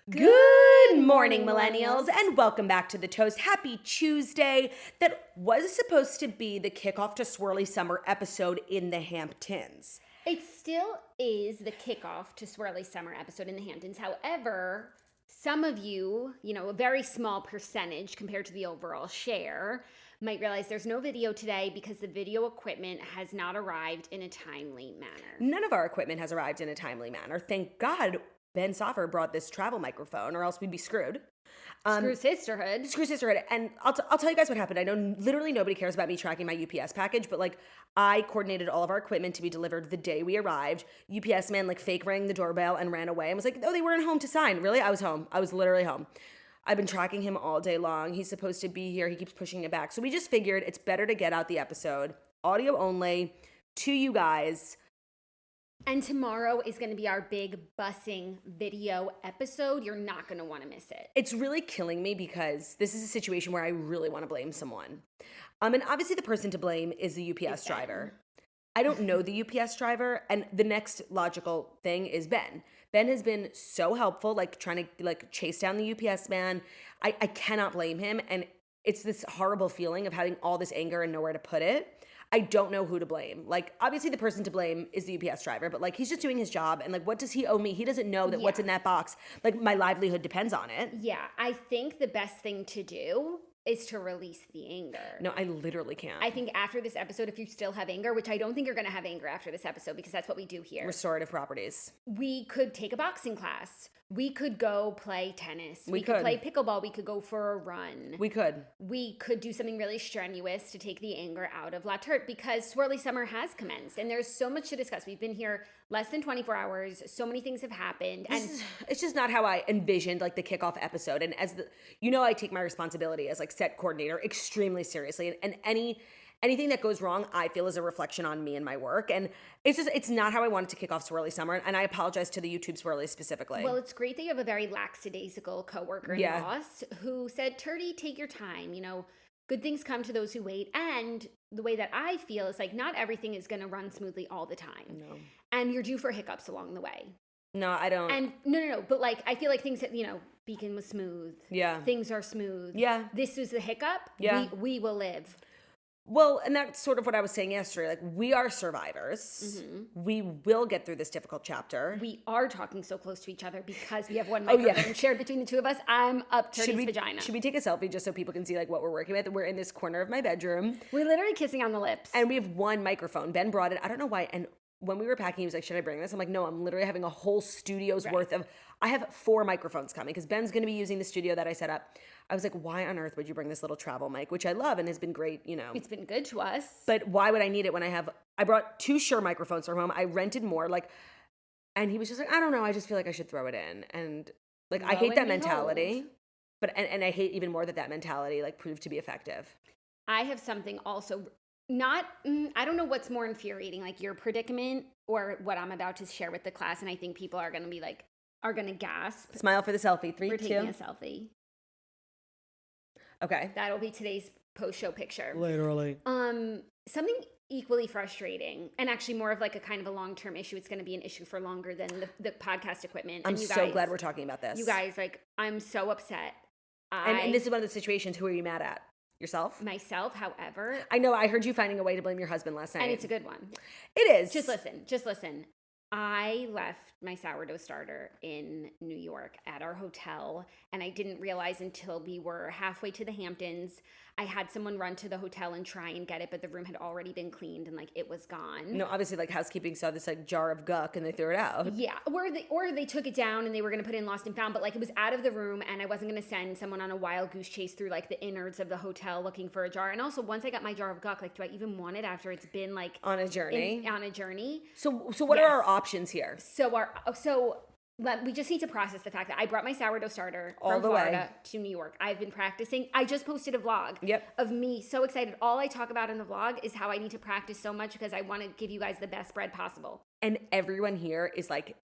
Good morning, millennials, and welcome back to The Toast. Happy Tuesday. That was supposed to be the kickoff to Swirly Summer episode in the Hamptons. It still is the kickoff to Swirly Summer episode in the Hamptons. However, some of you, a very small percentage compared to the overall share, might realize there's no video today because the video equipment has not arrived in a timely manner. None of our equipment has arrived in a timely manner. Thank God Ben Soffer brought this travel microphone, or else we'd be screwed. Screw sisterhood. Screw sisterhood. And I'll tell you guys what happened. I know literally nobody cares about me tracking my UPS package, but I coordinated all of our equipment to be delivered the day we arrived. UPS man fake rang the doorbell and ran away and was like, oh, they weren't home to sign. Really? I was home. I was literally home. I've been tracking him all day long. He's supposed to be here. He keeps pushing it back. So we just figured it's better to get out the episode, audio only, to you guys. And tomorrow is going to be our big bussing video episode. You're not going to want to miss it. It's really killing me because this is a situation where I really want to blame someone. And obviously the person to blame is the UPS driver. I don't know the UPS driver, and the next logical thing is Ben. Ben has been so helpful, trying to chase down the UPS man. I cannot blame him, and it's this horrible feeling of having all this anger and nowhere to put it. I don't know who to blame. Obviously the person to blame is the UPS driver, but he's just doing his job, and what does he owe me? He doesn't know that what's in that box. My livelihood depends on it. Yeah, I think the best thing to do is to release the anger. No, I literally can't. I think after this episode, if you still have anger, which I don't think you're going to have anger after this episode because that's what we do here. Restorative properties. We could take a boxing class. We could go play tennis. We could play pickleball. We could go for a run. We could do something really strenuous to take the anger out of La Turt because Swirly Summer has commenced and there's so much to discuss. We've been here less than 24 hours. So many things have happened. And it's just not how I envisioned the kickoff episode. And as I take my responsibility as set coordinator extremely seriously. And anything that goes wrong, I feel is a reflection on me and my work. And it's not how I wanted to kick off Swirly Summer. And I apologize to the YouTube Swirlies specifically. Well, it's great that you have a very lackadaisical coworker and boss who said, Turdy, take your time. Good things come to those who wait. And the way that I feel is not everything is going to run smoothly all the time. No. And you're due for hiccups along the way. No, I don't. And no. But I feel like things that, Beacon was smooth. Yeah. Things are smooth. Yeah. This was the hiccup. Yeah. We will live. Well, and that's sort of what I was saying yesterday. We are survivors. Mm-hmm. We will get through this difficult chapter. We are talking so close to each other because we have one microphone shared between the two of us. I'm up Turdy's vagina. Should we take a selfie just so people can see what we're working with? We're in this corner of my bedroom. We're literally kissing on the lips. And we have one microphone. Ben brought it. I don't know why. And when we were packing, he was like, should I bring this? I'm like, no, I'm literally having a whole studio's worth of... I have 4 microphones coming because Ben's going to be using the studio that I set up. I was like, why on earth would you bring this little travel mic, which I love and has been great, It's been good to us. But why would I need it when I brought 2 Shure microphones from home. I rented more, and he was just like, I don't know. I just feel like I should throw it in. And I hate that mentality. But, and I hate even more that mentality proved to be effective. I have something also I don't know what's more infuriating, your predicament or what I'm about to share with the class. And I think people are going to be are going to gasp. Smile for the selfie. 3, 2. We're taking a selfie. Okay. That'll be today's post-show picture. Literally. Something equally frustrating and actually more of a kind of a long-term issue. It's going to be an issue for longer than the podcast equipment. I'm so glad we're talking about this. You guys, I'm so upset. And this is one of the situations. Who are you mad at? Yourself? Myself, however. I know. I heard you finding a way to blame your husband last night. And it's a good one. It is. Just listen. I left my sourdough starter in New York at our hotel, and I didn't realize until we were halfway to the Hamptons. I had someone run to the hotel and try and get it, but the room had already been cleaned and it was gone. No, obviously housekeeping saw this jar of guck and they threw it out. Yeah, or they took it down and they were going to put it in lost and found, but it was out of the room and I wasn't going to send someone on a wild goose chase through the innards of the hotel looking for a jar. And also once I got my jar of guck, do I even want it after it's been on a journey? On a journey. So what are our options here? We just need to process the fact that I brought my sourdough starter from Florida to New York. I've been practicing. I just posted a vlog of me so excited. All I talk about in the vlog is how I need to practice so much because I want to give you guys the best bread possible. And everyone here is like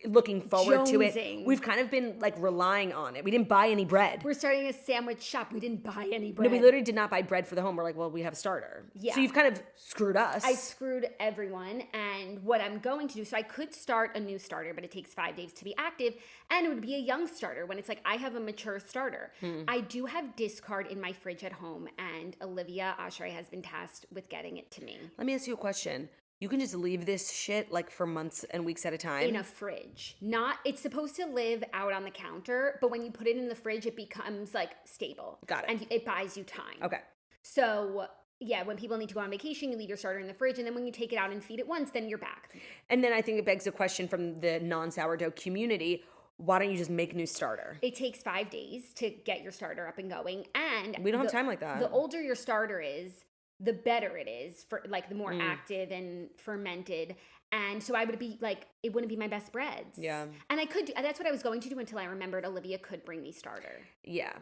looking forward to it. Jonesing. We've kind of been like relying on it. We didn't buy any bread. We're starting a sandwich shop. We didn't buy any bread. No, we literally did not buy bread for the home. We're like, well, we have a starter. Yeah. So you've kind of screwed us. I screwed everyone. And what I'm going to do, so I could start a new starter, but it takes 5 days to be active. And it would be a young starter when it's like, I have a mature starter. I do have discard in my fridge at home. And Olivia Oshry has been tasked with getting it to me. Let me ask you a question. You can just leave this shit like for months and weeks at a time? In a fridge. It's supposed to live out on the counter, but when you put it in the fridge, it becomes like stable. Got it. And it buys you time. Okay. So yeah, when people need to go on vacation, you leave your starter in the fridge, and then when you take it out and feed it once, then you're back. And then I think it begs a question from the non-sourdough community. Why don't you just make a new starter? It takes 5 days to get your starter up and going. And we don't have time like that. The older your starter is, the better it is, for like the more active and fermented. And so I would be like, it wouldn't be my best breads. Yeah. And that's what I was going to do until I remembered Olivia could bring me starter. Yeah.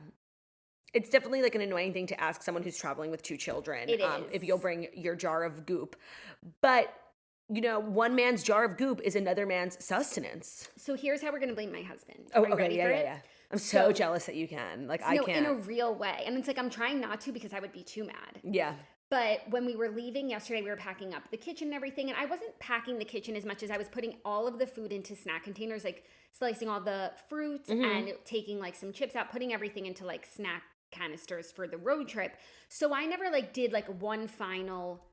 It's definitely like an annoying thing to ask someone who's traveling with 2 children. It is. If you'll bring your jar of goop. But, you know, one man's jar of goop is another man's sustenance. So here's how we're going to blame my husband. Oh, Are you okay. ready for it? Yeah. I'm so jealous that you can. Like, I can't. In a real way. And it's like, I'm trying not to because I would be too mad. Yeah. But when we were leaving yesterday, we were packing up the kitchen and everything. And I wasn't packing the kitchen as much as I was putting all of the food into snack containers, like slicing all the fruits and taking like some chips out, putting everything into like snack canisters for the road trip. So I never like did like one final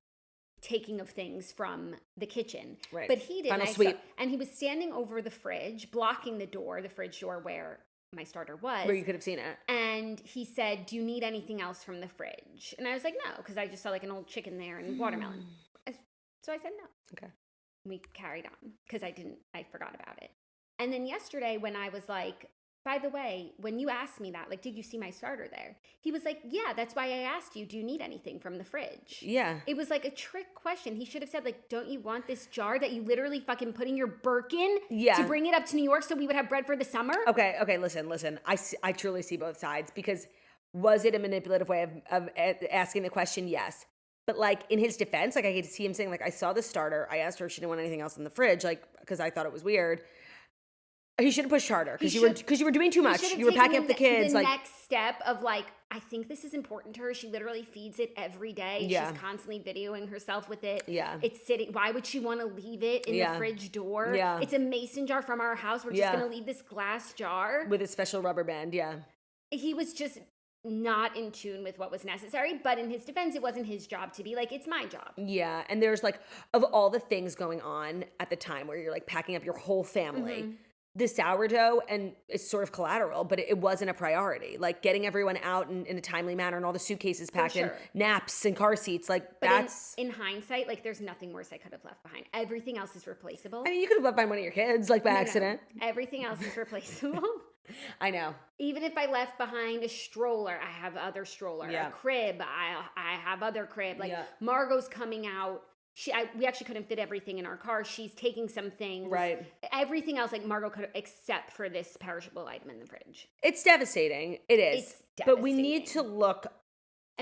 taking of things from the kitchen. Right. But he did. Final sweep. And he was standing over the fridge, blocking the fridge door where my starter was. Where you could have seen it. And he said, do you need anything else from the fridge? And I was like, no, because I just saw like an old chicken there and watermelon. So I said no. Okay. We carried on because I forgot about it. And then yesterday when I was like, by the way, when you asked me that, like, did you see my starter there? He was like, yeah, that's why I asked you, do you need anything from the fridge? Yeah. It was like a trick question. He should have said, like, don't you want this jar that you literally fucking put in your Birkin to bring it up to New York so we would have bread for the summer? Okay, listen. I truly see both sides because was it a manipulative way of asking the question? Yes. But like in his defense, like I could see him saying, like, I saw the starter. I asked her if she didn't want anything else in the fridge, like, because I thought it was weird. He should have pushed harder because you were doing too much. You were packing up the kids. The next step of like, I think this is important to her. She literally feeds it every day. Yeah. She's constantly videoing herself with it. Yeah. It's sitting. Why would she want to leave it in the fridge door? Yeah. It's a mason jar from our house. We're just going to leave this glass jar. With a special rubber band, yeah. He was just not in tune with what was necessary. But in his defense, it wasn't his job to be like, it's my job. Yeah. And there's like, of all the things going on at the time where you're like packing up your whole family, the sourdough, and it's sort of collateral, but it wasn't a priority. Like getting everyone out in a timely manner and all the suitcases packed in, naps and car seats, like but that's... In hindsight, like there's nothing worse I could have left behind. Everything else is replaceable. I mean, you could have left behind one of your kids, like by accident. No. Everything else is replaceable. I know. Even if I left behind a stroller, I have other stroller. A crib, I have other crib. Like Margot's coming out. We actually couldn't fit everything in our car. She's taking some things. Right. Everything else, like Margot could, except for this perishable item in the fridge. It's devastating. It is. It's devastating. But we need to look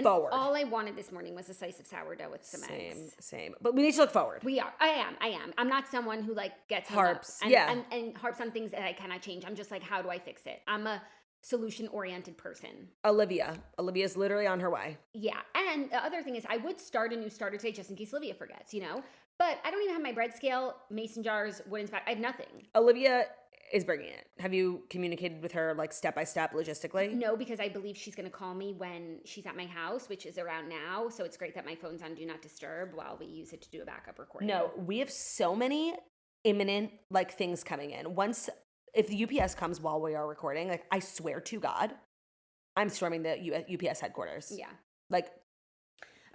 forward. All I wanted this morning was a slice of sourdough with some eggs. Same. But we need to look forward. We are. I am. I'm not someone who like gets harps. And harps on things that I cannot change. I'm just like, how do I fix it? I'm a solution-oriented person. Olivia's literally on her way. Yeah. And the other thing is I would start a new starter today just in case Olivia forgets, you know? But I don't even have my bread scale, mason jars, wooden spout. I have nothing. Olivia is bringing it. Have you communicated with her like step by step logistically? No, because I believe she's going to call me when she's at my house, which is around now. So it's great that my phone's on Do Not Disturb while we use it to do a backup recording. No, we have so many imminent like things coming in. If the UPS comes while we are recording, like I swear to God, I'm storming the UPS headquarters. Yeah. Like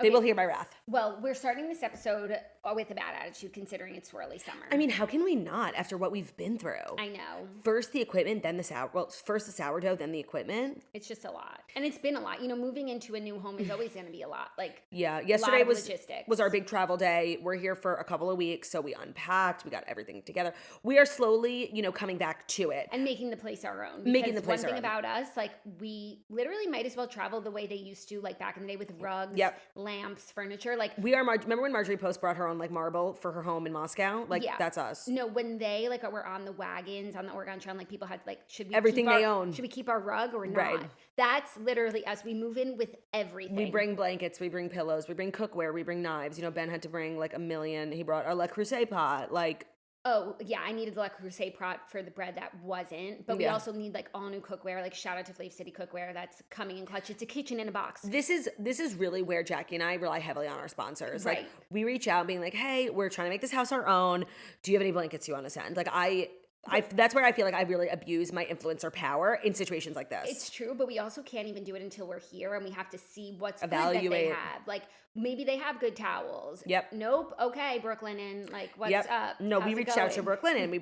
they will hear my wrath. Well, we're starting this episode with a bad attitude considering it's swirly summer. I mean, how can we not after what we've been through? I know. First the equipment, then first the sourdough, then the equipment. It's just a lot. And it's been a lot. You know, moving into a new home is always going to be a lot. Like, yeah, yesterday was our big travel day. We're here for a couple of weeks, so we unpacked, we got everything together. We are slowly, coming back to it. And making the place our own. Making the place our own. One thing about us, like, we literally might as well travel the way they used to, like back in the day with rugs, lamps, furniture. Like we are. Remember when Marjorie Post brought her own like marble for her home in Moscow? Like that's us. No, when they like were on the wagons on the Oregon Trail, like people had like, should we everything they own? Should we keep our rug or not? Right. That's literally us. We move in with everything. We bring blankets, we bring pillows, we bring cookware, we bring knives. You know, Ben had to bring like 1 million. He brought our Le Creuset pot, like. Oh, yeah, I needed the Le Creuset pot for the bread that wasn't. But we also need, like, all new cookware. Like, shout out to Flav City Cookware. That's coming in clutch. It's a kitchen in a box. This is really where Jackie and I rely heavily on our sponsors. Right. Like, we reach out being like, hey, we're trying to make this house our own. Do you have any blankets you want to send? Like, that's where I feel like I really abuse my influencer power in situations like this. It's true, but we also can't even do it until we're here and we have to see what's Evaluate. good that they have. Like, maybe they have good towels. Yep. Nope. Okay, Brooklinen. Like, what's up? No, How's we reached out to Brooklinen. We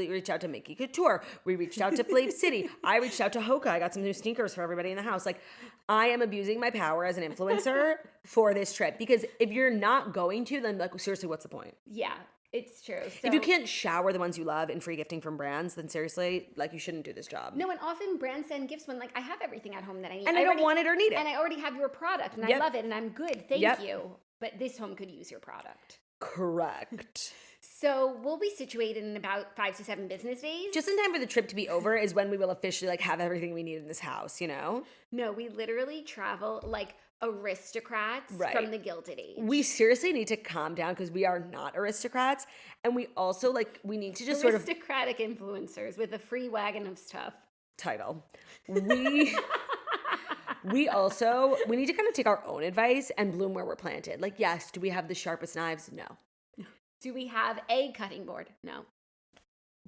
reached out to Mickey Couture. We reached out to Flav City. I reached out to Hoka. I got some new sneakers for everybody in the house. Like, I am abusing my power as an influencer for this trip because if you're not going to, then like seriously, what's the point? Yeah. It's true. So, if you can't shower the ones you love in free gifting from brands, then seriously, like you shouldn't do this job. No, and often brands send gifts when like I have everything at home that I need. And I don't want it or need it. And I already have your product and I love it and I'm good. Thank you. But this home could use your product. Correct. So we'll be situated in about 5 to 7 business days. Just in time for the trip to be over is when we will officially like have everything we need in this house, you know? No, we literally travel like aristocrats from the Gilded Age. We seriously need to calm down because we are not aristocrats. And we also we need to just sort of... Aristocratic influencers with a free wagon of stuff. Title. We need to kind of take our own advice and bloom where we're planted. Like, yes, do we have the sharpest knives? No. Do we have a cutting board? No.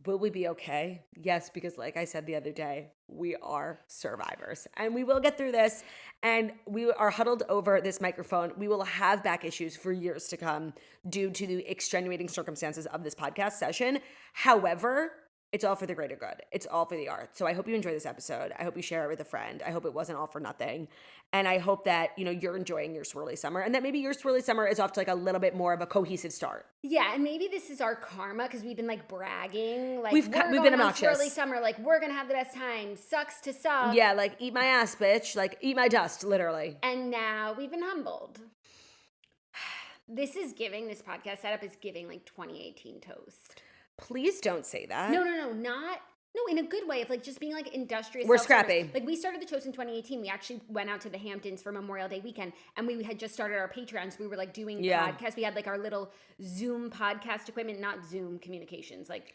Will we be okay? Yes, because like I said the other day, we are survivors and we will get through this and we are huddled over this microphone. We will have back issues for years to come due to the extenuating circumstances of this podcast session. However, it's all for the greater good. It's all for the art. So I hope you enjoy this episode. I hope you share it with a friend. I hope it wasn't all for nothing. And I hope that, you know, you're enjoying your swirly summer and that maybe your swirly summer is off to like a little bit more of a cohesive start. Yeah, and maybe this is our karma because we've been like bragging. Like we've been obnoxious. Swirly summer, like we're going to have the best time. Sucks to suck. Yeah, like eat my ass, bitch. Like eat my dust, literally. And now we've been humbled. This podcast setup is giving like 2018 toast. Please don't say that. No, in a good way of like just being like industrious. We're scrappy. Like we started the toast in 2018. We actually went out to the Hamptons for Memorial Day weekend and we had just started our Patreon. So we were like doing podcasts. We had like our little Zoom podcast equipment, not Zoom communications, like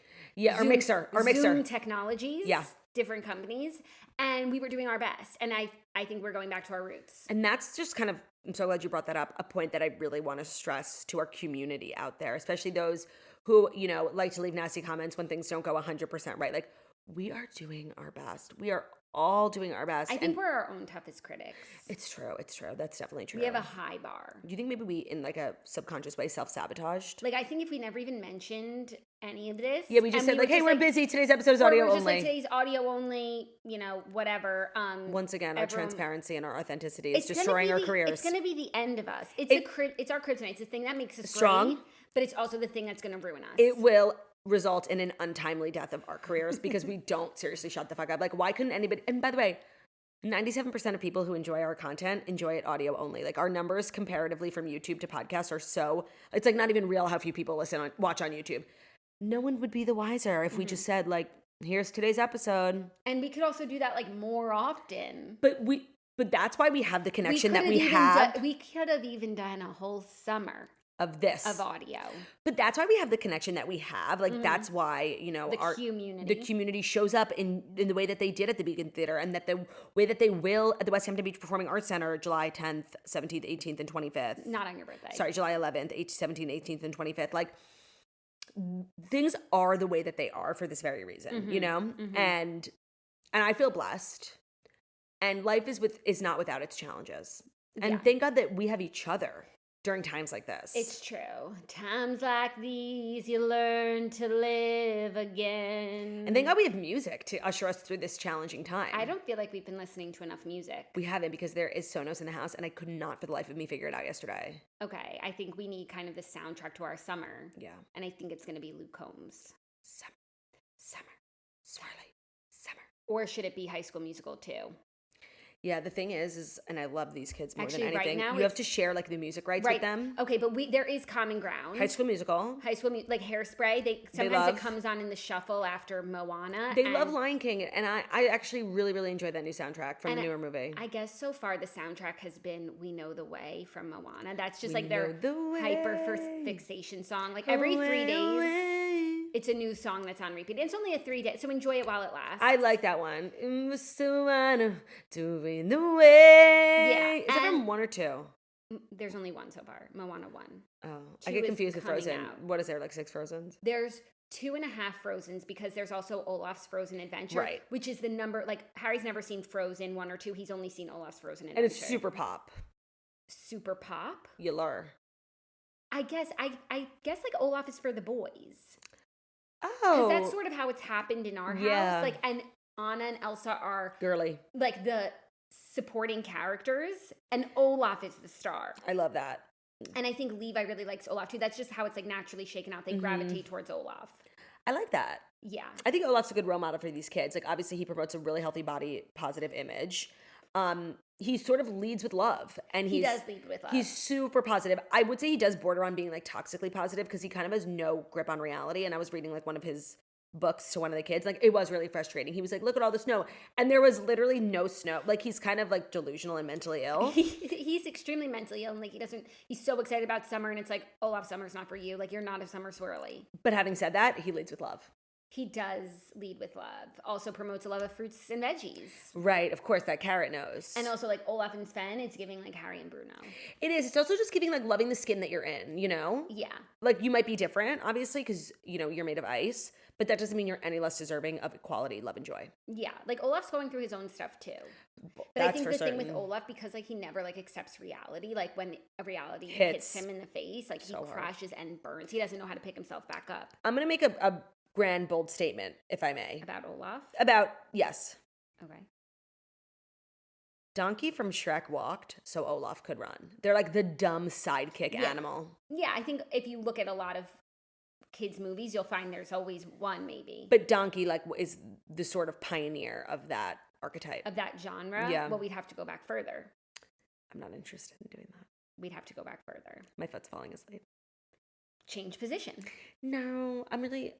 our mixer. Zoom technologies. Yeah. Different companies. And we were doing our best. And I think we're going back to our roots. And that's just kind of, I'm so glad you brought that up, a point that I really want to stress to our community out there, especially those who, you know, like to leave nasty comments when things don't go 100% right. Like, we are doing our best. We are all doing our best. I think we're our own toughest critics. It's true. That's definitely true. We have a high bar. Do you think maybe we, in like a subconscious way, self-sabotaged? Like, I think if we never even mentioned any of this. Yeah, we just said like, hey, we're busy. Today's episode is audio only. Like, today's audio only, you know, whatever. Once again, our transparency and our authenticity is destroying our careers. It's going to be the end of us. It's our kryptonite. It's the thing that makes us strong. Great, but it's also the thing that's going to ruin us. It will result in an untimely death of our careers because we don't seriously shut the fuck up. Like, why couldn't anybody? And by the way, 97% of people who enjoy our content enjoy it audio only. Like, our numbers comparatively from YouTube to podcasts are so, it's like not even real how few people watch on YouTube. No one would be the wiser if we just said like, here's today's episode. And we could also do that like more often. But that's why we have the connection that we have. We could have even done a whole summer of audio. But that's why we have the connection that we have. Like, that's why, you know, the community shows up in the way that they did at the Beacon Theater and that the way that they will at the West Hampton Beach Performing Arts Center July 10th, 17th, 18th, and 25th. Not on your birthday. Sorry, July 11th, 17th, 18th, and 25th. Like, things are the way that they are for this very reason, you know? And I feel blessed. And life is not without its challenges. And thank God that we have each other during times like this. It's true. Times like these, you learn to live again. And thank God we have music to usher us through this challenging time. I don't feel like we've been listening to enough music. We haven't, because there is Sonos in the house, and I could not for the life of me figure it out yesterday. Okay, I think we need kind of the soundtrack to our summer. Yeah. And I think it's going to be Luke Combs. Summer, swirly, summer. Or should it be High School Musical too? Yeah, the thing is, and I love these kids more Actually, than right anything. now You have to share like the music rights with them. Okay, but there is common ground. High School Musical. Like Hairspray. Sometimes it comes on in the shuffle after Moana. They love Lion King, and I actually really, really enjoy that new soundtrack from the newer movie. I guess so far the soundtrack has been "We Know the Way" from Moana. That's just like their hyper fixation song. Like every 3 days. It's a new song that's on repeat. It's only a 3 day, so enjoy it while it lasts. I like that one. Doing the way. Yeah. Is it from 1 or 2? There's only one so far. Moana 1. Oh, 2 I get is confused with coming Frozen. out. What is there, like 6 Frozens? There's 2.5 Frozens because there's also Olaf's Frozen Adventure, right? Which is the number. Like Harry's never seen Frozen 1 or 2. He's only seen Olaf's Frozen Adventure, and it's super pop. Super pop. You lure. I guess like Olaf is for the boys. Oh, because that's sort of how it's happened in our house. Like, and Anna and Elsa are girly, like the supporting characters, and Olaf is the star. I love that. And I think Levi really likes Olaf too. That's just how it's like naturally shaken out. They gravitate towards Olaf. I like that. Yeah. I think Olaf's a good role model for these kids. Like, obviously he promotes a really healthy body positive image. He sort of leads with love, and he does lead with love. He's super positive. I would say he does border on being like toxically positive because he kind of has no grip on reality. And I was reading like one of his books to one of the kids. Like, it was really frustrating. He was like, look at all the snow. And there was literally no snow. Like, he's kind of like delusional and mentally ill. He's extremely mentally ill. And like, he's so excited about summer. And it's like, Olaf, summer's not for you. Like, you're not a summer swirly. But having said that, he leads with love. He does lead with love. Also promotes a love of fruits and veggies. Right. Of course, that carrot knows. And also like Olaf and Sven, it's giving like Harry and Bruno. It is. It's also just giving like loving the skin that you're in, you know? Yeah. Like, you might be different, obviously, because, you know, you're made of ice. But that doesn't mean you're any less deserving of equality, love, and joy. Yeah. Like, Olaf's going through his own stuff, too. But that's I think for the certain. thing with Olaf, because, like, he never, like, accepts reality. Like, when a reality hits him in the face, like, so he crashes and burns. He doesn't know how to pick himself back up. I'm going to make a grand, bold statement, if I may. About Olaf? Yes. Okay. Donkey from Shrek walked so Olaf could run. They're like the dumb sidekick animal. Yeah, I think if you look at a lot of kids' movies, you'll find there's always one, maybe. But Donkey, like, is the sort of pioneer of that archetype. Of that genre? Yeah. Well, we'd have to go back further. I'm not interested in doing that. We'd have to go back further. My foot's falling asleep. Change position. No, I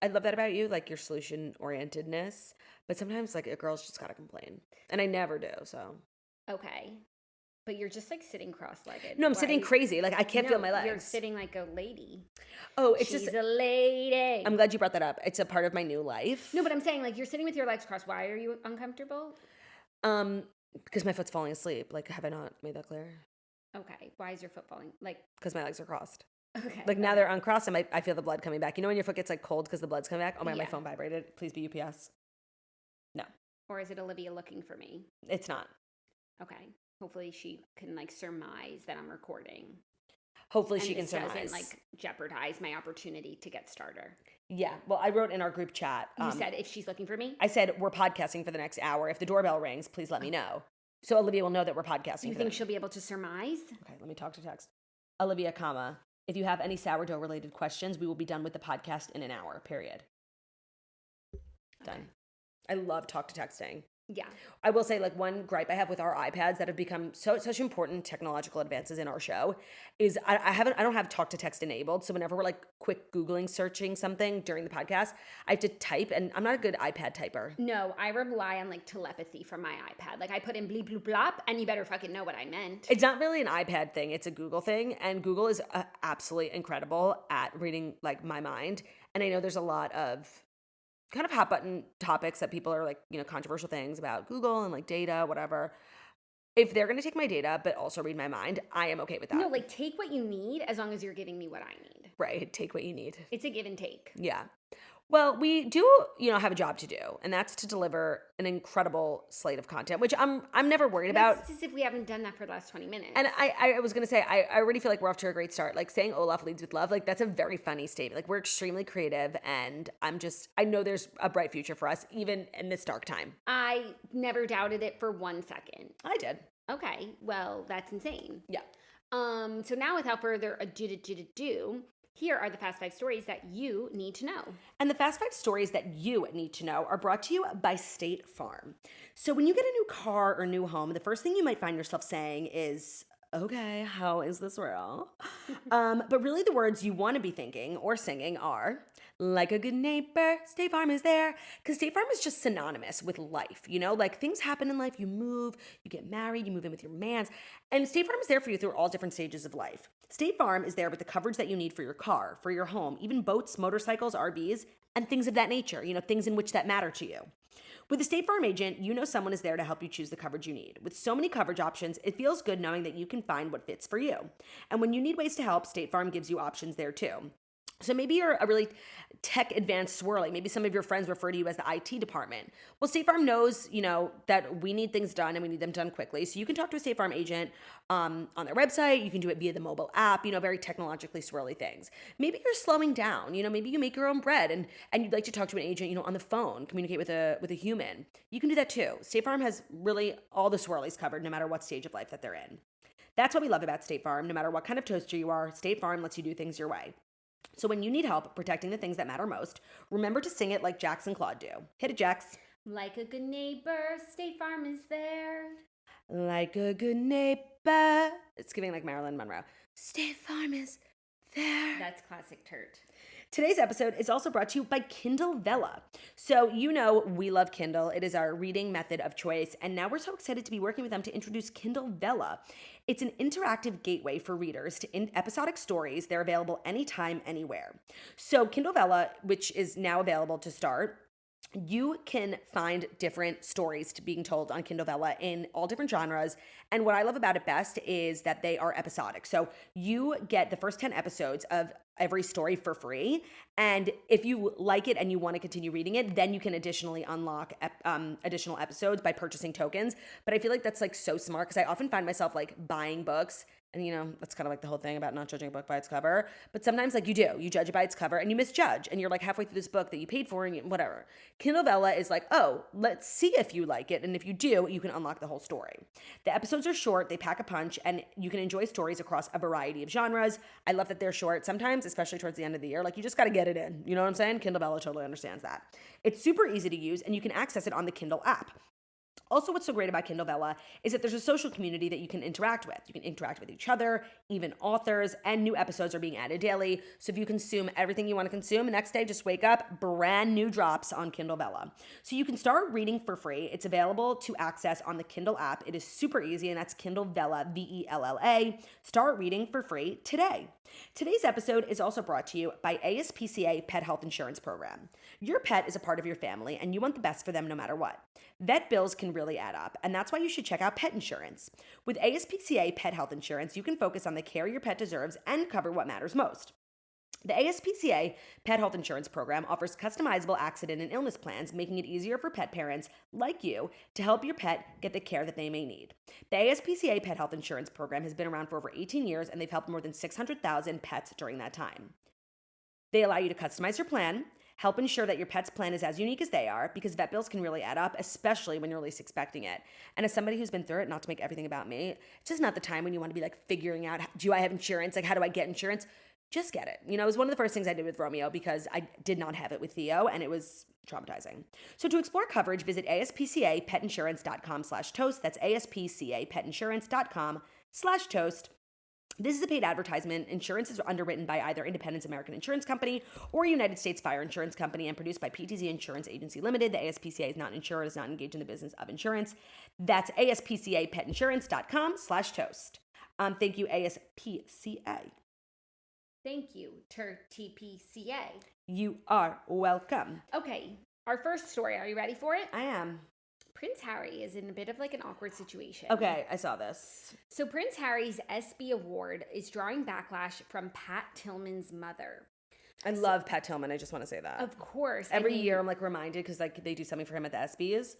love that about you, like your solution-orientedness. But sometimes, like, a girl's just gotta complain. And I never do, so. Okay. But you're just like sitting cross-legged. No, I'm sitting crazy. Like, I can't feel my legs. You're sitting like a lady. Oh, She's a lady. I'm glad you brought that up. It's a part of my new life. No, but I'm saying, like, you're sitting with your legs crossed. Why are you uncomfortable? Because my foot's falling asleep. Like, have I not made that clear? Okay. Why is your foot falling? Like, because my legs are crossed. Okay. Like, now they're uncrossed, and I feel the blood coming back. You know when your foot gets like cold because the blood's coming back? Oh my phone vibrated. Please be UPS. No. Or is it Olivia looking for me? It's not. Okay. Hopefully she can like surmise that I'm recording. Hopefully she can surmise. Doesn't like jeopardize my opportunity to get starter. Yeah. Well, I wrote in our group chat. You said if she's looking for me? I said we're podcasting for the next hour. If the doorbell rings, please let me know. So Olivia will know that we're podcasting. You think she'll be able to surmise? Okay, let me talk to text. Olivia, comma, if you have any sourdough related questions, we will be done with the podcast in an hour, period. Done. I love talk to texting. Yeah. I will say, like, one gripe I have with our iPads that have become such important technological advances in our show is I don't have talk to text enabled. So whenever we're like quick Googling, searching something during the podcast, I have to type, and I'm not a good iPad typer. No, I rely on like telepathy from my iPad. Like I put in bleep bloop blop, and you better fucking know what I meant. It's not really an iPad thing. It's a Google thing. And Google is absolutely incredible at reading like my mind. And I know there's a lot of kind of hot button topics that people are like, you know, controversial things about Google and like data, whatever. If they're going to take my data, but also read my mind, I am okay with that. No, like take what you need as long as you're giving me what I need. Right. Take what you need. It's a give and take. Yeah. Well, we do, you know, have a job to do, and that's to deliver an incredible slate of content, which I'm never worried about. It's as if we haven't done that for the last 20 minutes. And I was going to say, I already feel like we're off to a great start. Like saying Olaf leads with love, like that's a very funny statement. Like we're extremely creative, and I know there's a bright future for us, even in this dark time. I never doubted it for 1 second. I did. Okay, well, that's insane. Yeah. So now without further ado, Here are the Fast 5 stories that you need to know. And the Fast 5 stories that you need to know are brought to you by State Farm. So when you get a new car or new home, the first thing you might find yourself saying is, okay, how is this real? But really the words you want to be thinking or singing are, like a good neighbor, State Farm is there. Because State Farm is just synonymous with life, you know? Like things happen in life, you move, you get married, you move in with your mans. And State Farm is there for you through all different stages of life. State Farm is there with the coverage that you need for your car, for your home, even boats, motorcycles, RVs, and things of that nature, you know, things in which that matter to you. With a State Farm agent, you know someone is there to help you choose the coverage you need. With so many coverage options, it feels good knowing that you can find what fits for you. And when you need ways to help, State Farm gives you options there too. So maybe you're a really tech advanced swirly. Maybe some of your friends refer to you as the IT department. Well, State Farm knows, you know, that we need things done and we need them done quickly. So you can talk to a State Farm agent on their website. You can do it via the mobile app, you know, very technologically swirly things. Maybe you're slowing down, you know, maybe you make your own bread and you'd like to talk to an agent, you know, on the phone, communicate with a human. You can do that too. State Farm has really all the swirlies covered no matter what stage of life that they're in. That's what we love about State Farm. No matter what kind of toaster you are, State Farm lets you do things your way. So when you need help protecting the things that matter most, remember to sing it like Jax and Claude do. Hit it, Jax. Like a good neighbor, State Farm is there. Like a good neighbor. It's giving like Marilyn Monroe. State Farm is there. That's classic Turt. Today's episode is also brought to you by Kindle Vella. So you know we love Kindle. It is our reading method of choice. And now we're so excited to be working with them to introduce Kindle Vella. It's an interactive gateway for readers to episodic stories. They're available anytime, anywhere. So Kindle Vella, which is now available to start, you can find different stories being told on Kindle Vella in all different genres. And what I love about it best is that they are episodic. So you get the first 10 episodes of every story for free. And if you like it and you want to continue reading it, then you can additionally unlock additional episodes by purchasing tokens. But I feel like that's like so smart because I often find myself like buying books. And, you know, that's kind of like the whole thing about not judging a book by its cover. But sometimes, like, you judge it by its cover and you misjudge. And you're like halfway through this book that you paid for and whatever. Kindle Vella is like, oh, let's see if you like it. And if you do, you can unlock the whole story. The episodes are short, they pack a punch, and you can enjoy stories across a variety of genres. I love that they're short sometimes, especially towards the end of the year. Like, you just got to get it in. You know what I'm saying? Kindle Vella totally understands that. It's super easy to use, and you can access it on the Kindle app. Also, what's so great about Kindle Vella is that there's a social community that you can interact with. You can interact with each other, even authors, and new episodes are being added daily. So if you consume everything you want to consume, the next day, just wake up, brand new drops on Kindle Vella. So you can start reading for free. It's available to access on the Kindle app. It is super easy, and that's Kindle Vella, Vella. Start reading for free today. Today's episode is also brought to you by ASPCA Pet Health Insurance Program. Your pet is a part of your family, and you want the best for them no matter what. Vet bills can really add up, and that's why you should check out pet insurance. With ASPCA Pet Health Insurance, you can focus on the care your pet deserves and cover what matters most. The ASPCA Pet Health Insurance Program offers customizable accident and illness plans, making it easier for pet parents like you to help your pet get the care that they may need. The ASPCA Pet Health Insurance Program has been around for over 18 years, and they've helped more than 600,000 pets during that time. They allow you to customize your plan, help ensure that your pet's plan is as unique as they are, because vet bills can really add up, especially when you're least expecting it. And as somebody who's been through it, not to make everything about me, it's just not the time when you want to be like figuring out, do I have insurance? Like, how do I get insurance? Just get it. You know, it was one of the first things I did with Romeo because I did not have it with Theo and it was traumatizing. So to explore coverage, visit aspcapetinsurance.com/toast. That's aspcapetinsurance.com/toast. This is a paid advertisement. Insurance is underwritten by either Independence American Insurance Company or United States Fire Insurance Company and produced by PTZ Insurance Agency Limited. The ASPCA is not insured, is not engaged in the business of insurance. That's aspcapetinsurance.com/toast. Thank you, ASPCA. Thank you, TPCA. You are welcome. Okay, our first story. Are you ready for it? I am. Prince Harry is in a bit of like an awkward situation. Okay, I saw this. So Prince Harry's ESPY award is drawing backlash from Pat Tillman's mother. I love Pat Tillman. I just want to say that. Of course. Every year I'm like reminded because like they do something for him at the ESPYs.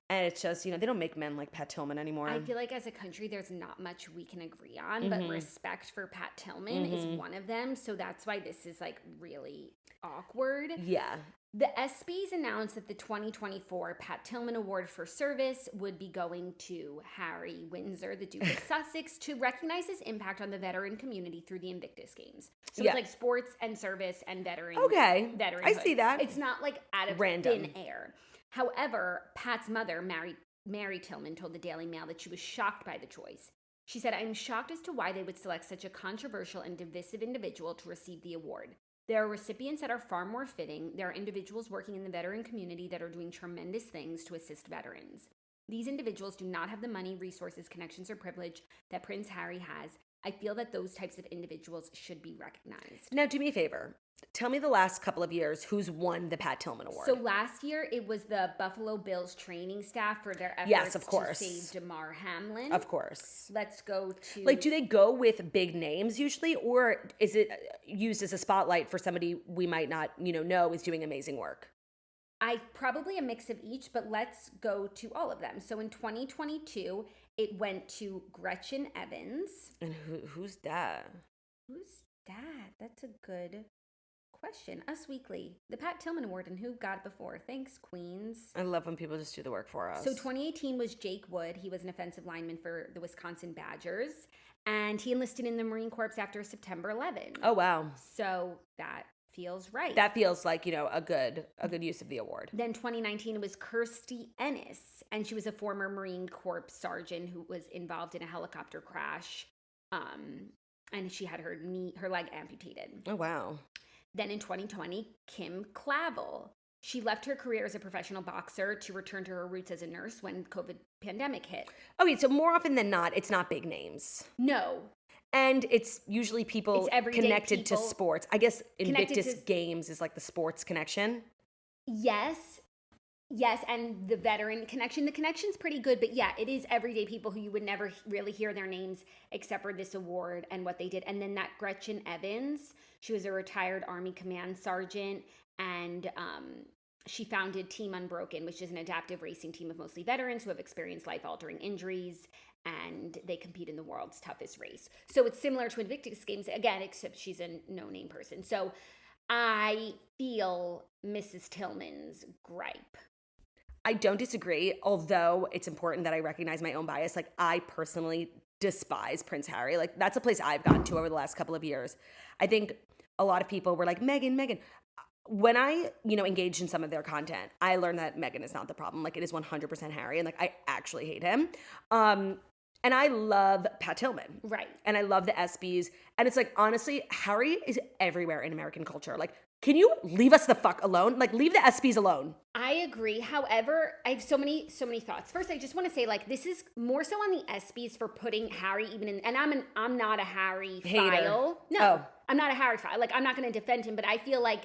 And it's just, you know, they don't make men like Pat Tillman anymore. I feel like as a country, there's not much we can agree on, but respect for Pat Tillman is one of them. So that's why this is like really awkward. Yeah. The ESPYs announced that the 2024 Pat Tillman Award for Service would be going to Harry Windsor, the Duke of Sussex, to recognize his impact on the veteran community through the Invictus Games. So it's like sports and service and veteran. Okay, veteranhood. I see that. It's not like out of thin air. However, Pat's mother, Mary Tillman, told the Daily Mail that she was shocked by the choice. She said, "I'm shocked as to why they would select such a controversial and divisive individual to receive the award. There are recipients that are far more fitting. There are individuals working in the veteran community that are doing tremendous things to assist veterans. These individuals do not have the money, resources, connections, or privilege that Prince Harry has. I feel that those types of individuals should be recognized." Now, do me a favor. Tell me the last couple of years who's won the Pat Tillman Award. So last year, it was the Buffalo Bills training staff for their efforts to save Damar Hamlin. Of course. Let's go to... Like, do they go with big names usually, or is it used as a spotlight for somebody we might not, know is doing amazing work? Probably a mix of each, but let's go to all of them. So in 2022, it went to Gretchen Evans. And who's that? Who's that? That's a good question. Us Weekly, the Pat Tillman Award, and who got it before? Thanks, Queens. I love when people just do the work for us. So 2018 was Jake Wood. He was an offensive lineman for the Wisconsin Badgers, and he enlisted in the Marine Corps after September 11. Oh, wow. So that feels right. That feels like, a good use of the award. Then 2019 was Kirstie Ennis, and she was a former Marine Corps sergeant who was involved in a helicopter crash, and she had her leg amputated. Oh, wow. Then in 2020, Kim Clavel. She left her career as a professional boxer to return to her roots as a nurse when COVID pandemic hit. Okay, so more often than not, it's not big names. No. And it's usually people connected to sports. I guess Invictus Games is like the sports connection. Yes, and the veteran connection. The connection's pretty good, but yeah, it is everyday people who you would never really hear their names except for this award and what they did. And then that Gretchen Evans, she was a retired Army Command Sergeant, and she founded Team Unbroken, which is an adaptive racing team of mostly veterans who have experienced life-altering injuries, and they compete in the world's toughest race. So it's similar to Invictus Games, again, except she's a no-name person. So I feel Mrs. Tillman's gripe. I don't disagree, although it's important that I recognize my own bias. Like, I personally despise Prince Harry. Like, that's a place I've gotten to over the last couple of years. I think a lot of people were like, Meghan. When I, engaged in some of their content, I learned that Meghan is not the problem. Like, it is 100% Harry, and, I actually hate him. And I love Pat Tillman. Right. And I love the ESPYs. And it's like, honestly, Harry is everywhere in American culture. Like, can you leave us the fuck alone? Like, leave the ESPYs alone. I agree. However, I have so many thoughts. First, I just want to say, this is more so on the ESPYs for putting Harry even in, and I'm not a Harry file. No, I'm not a Harry file. Like, I'm not going to defend him, but I feel like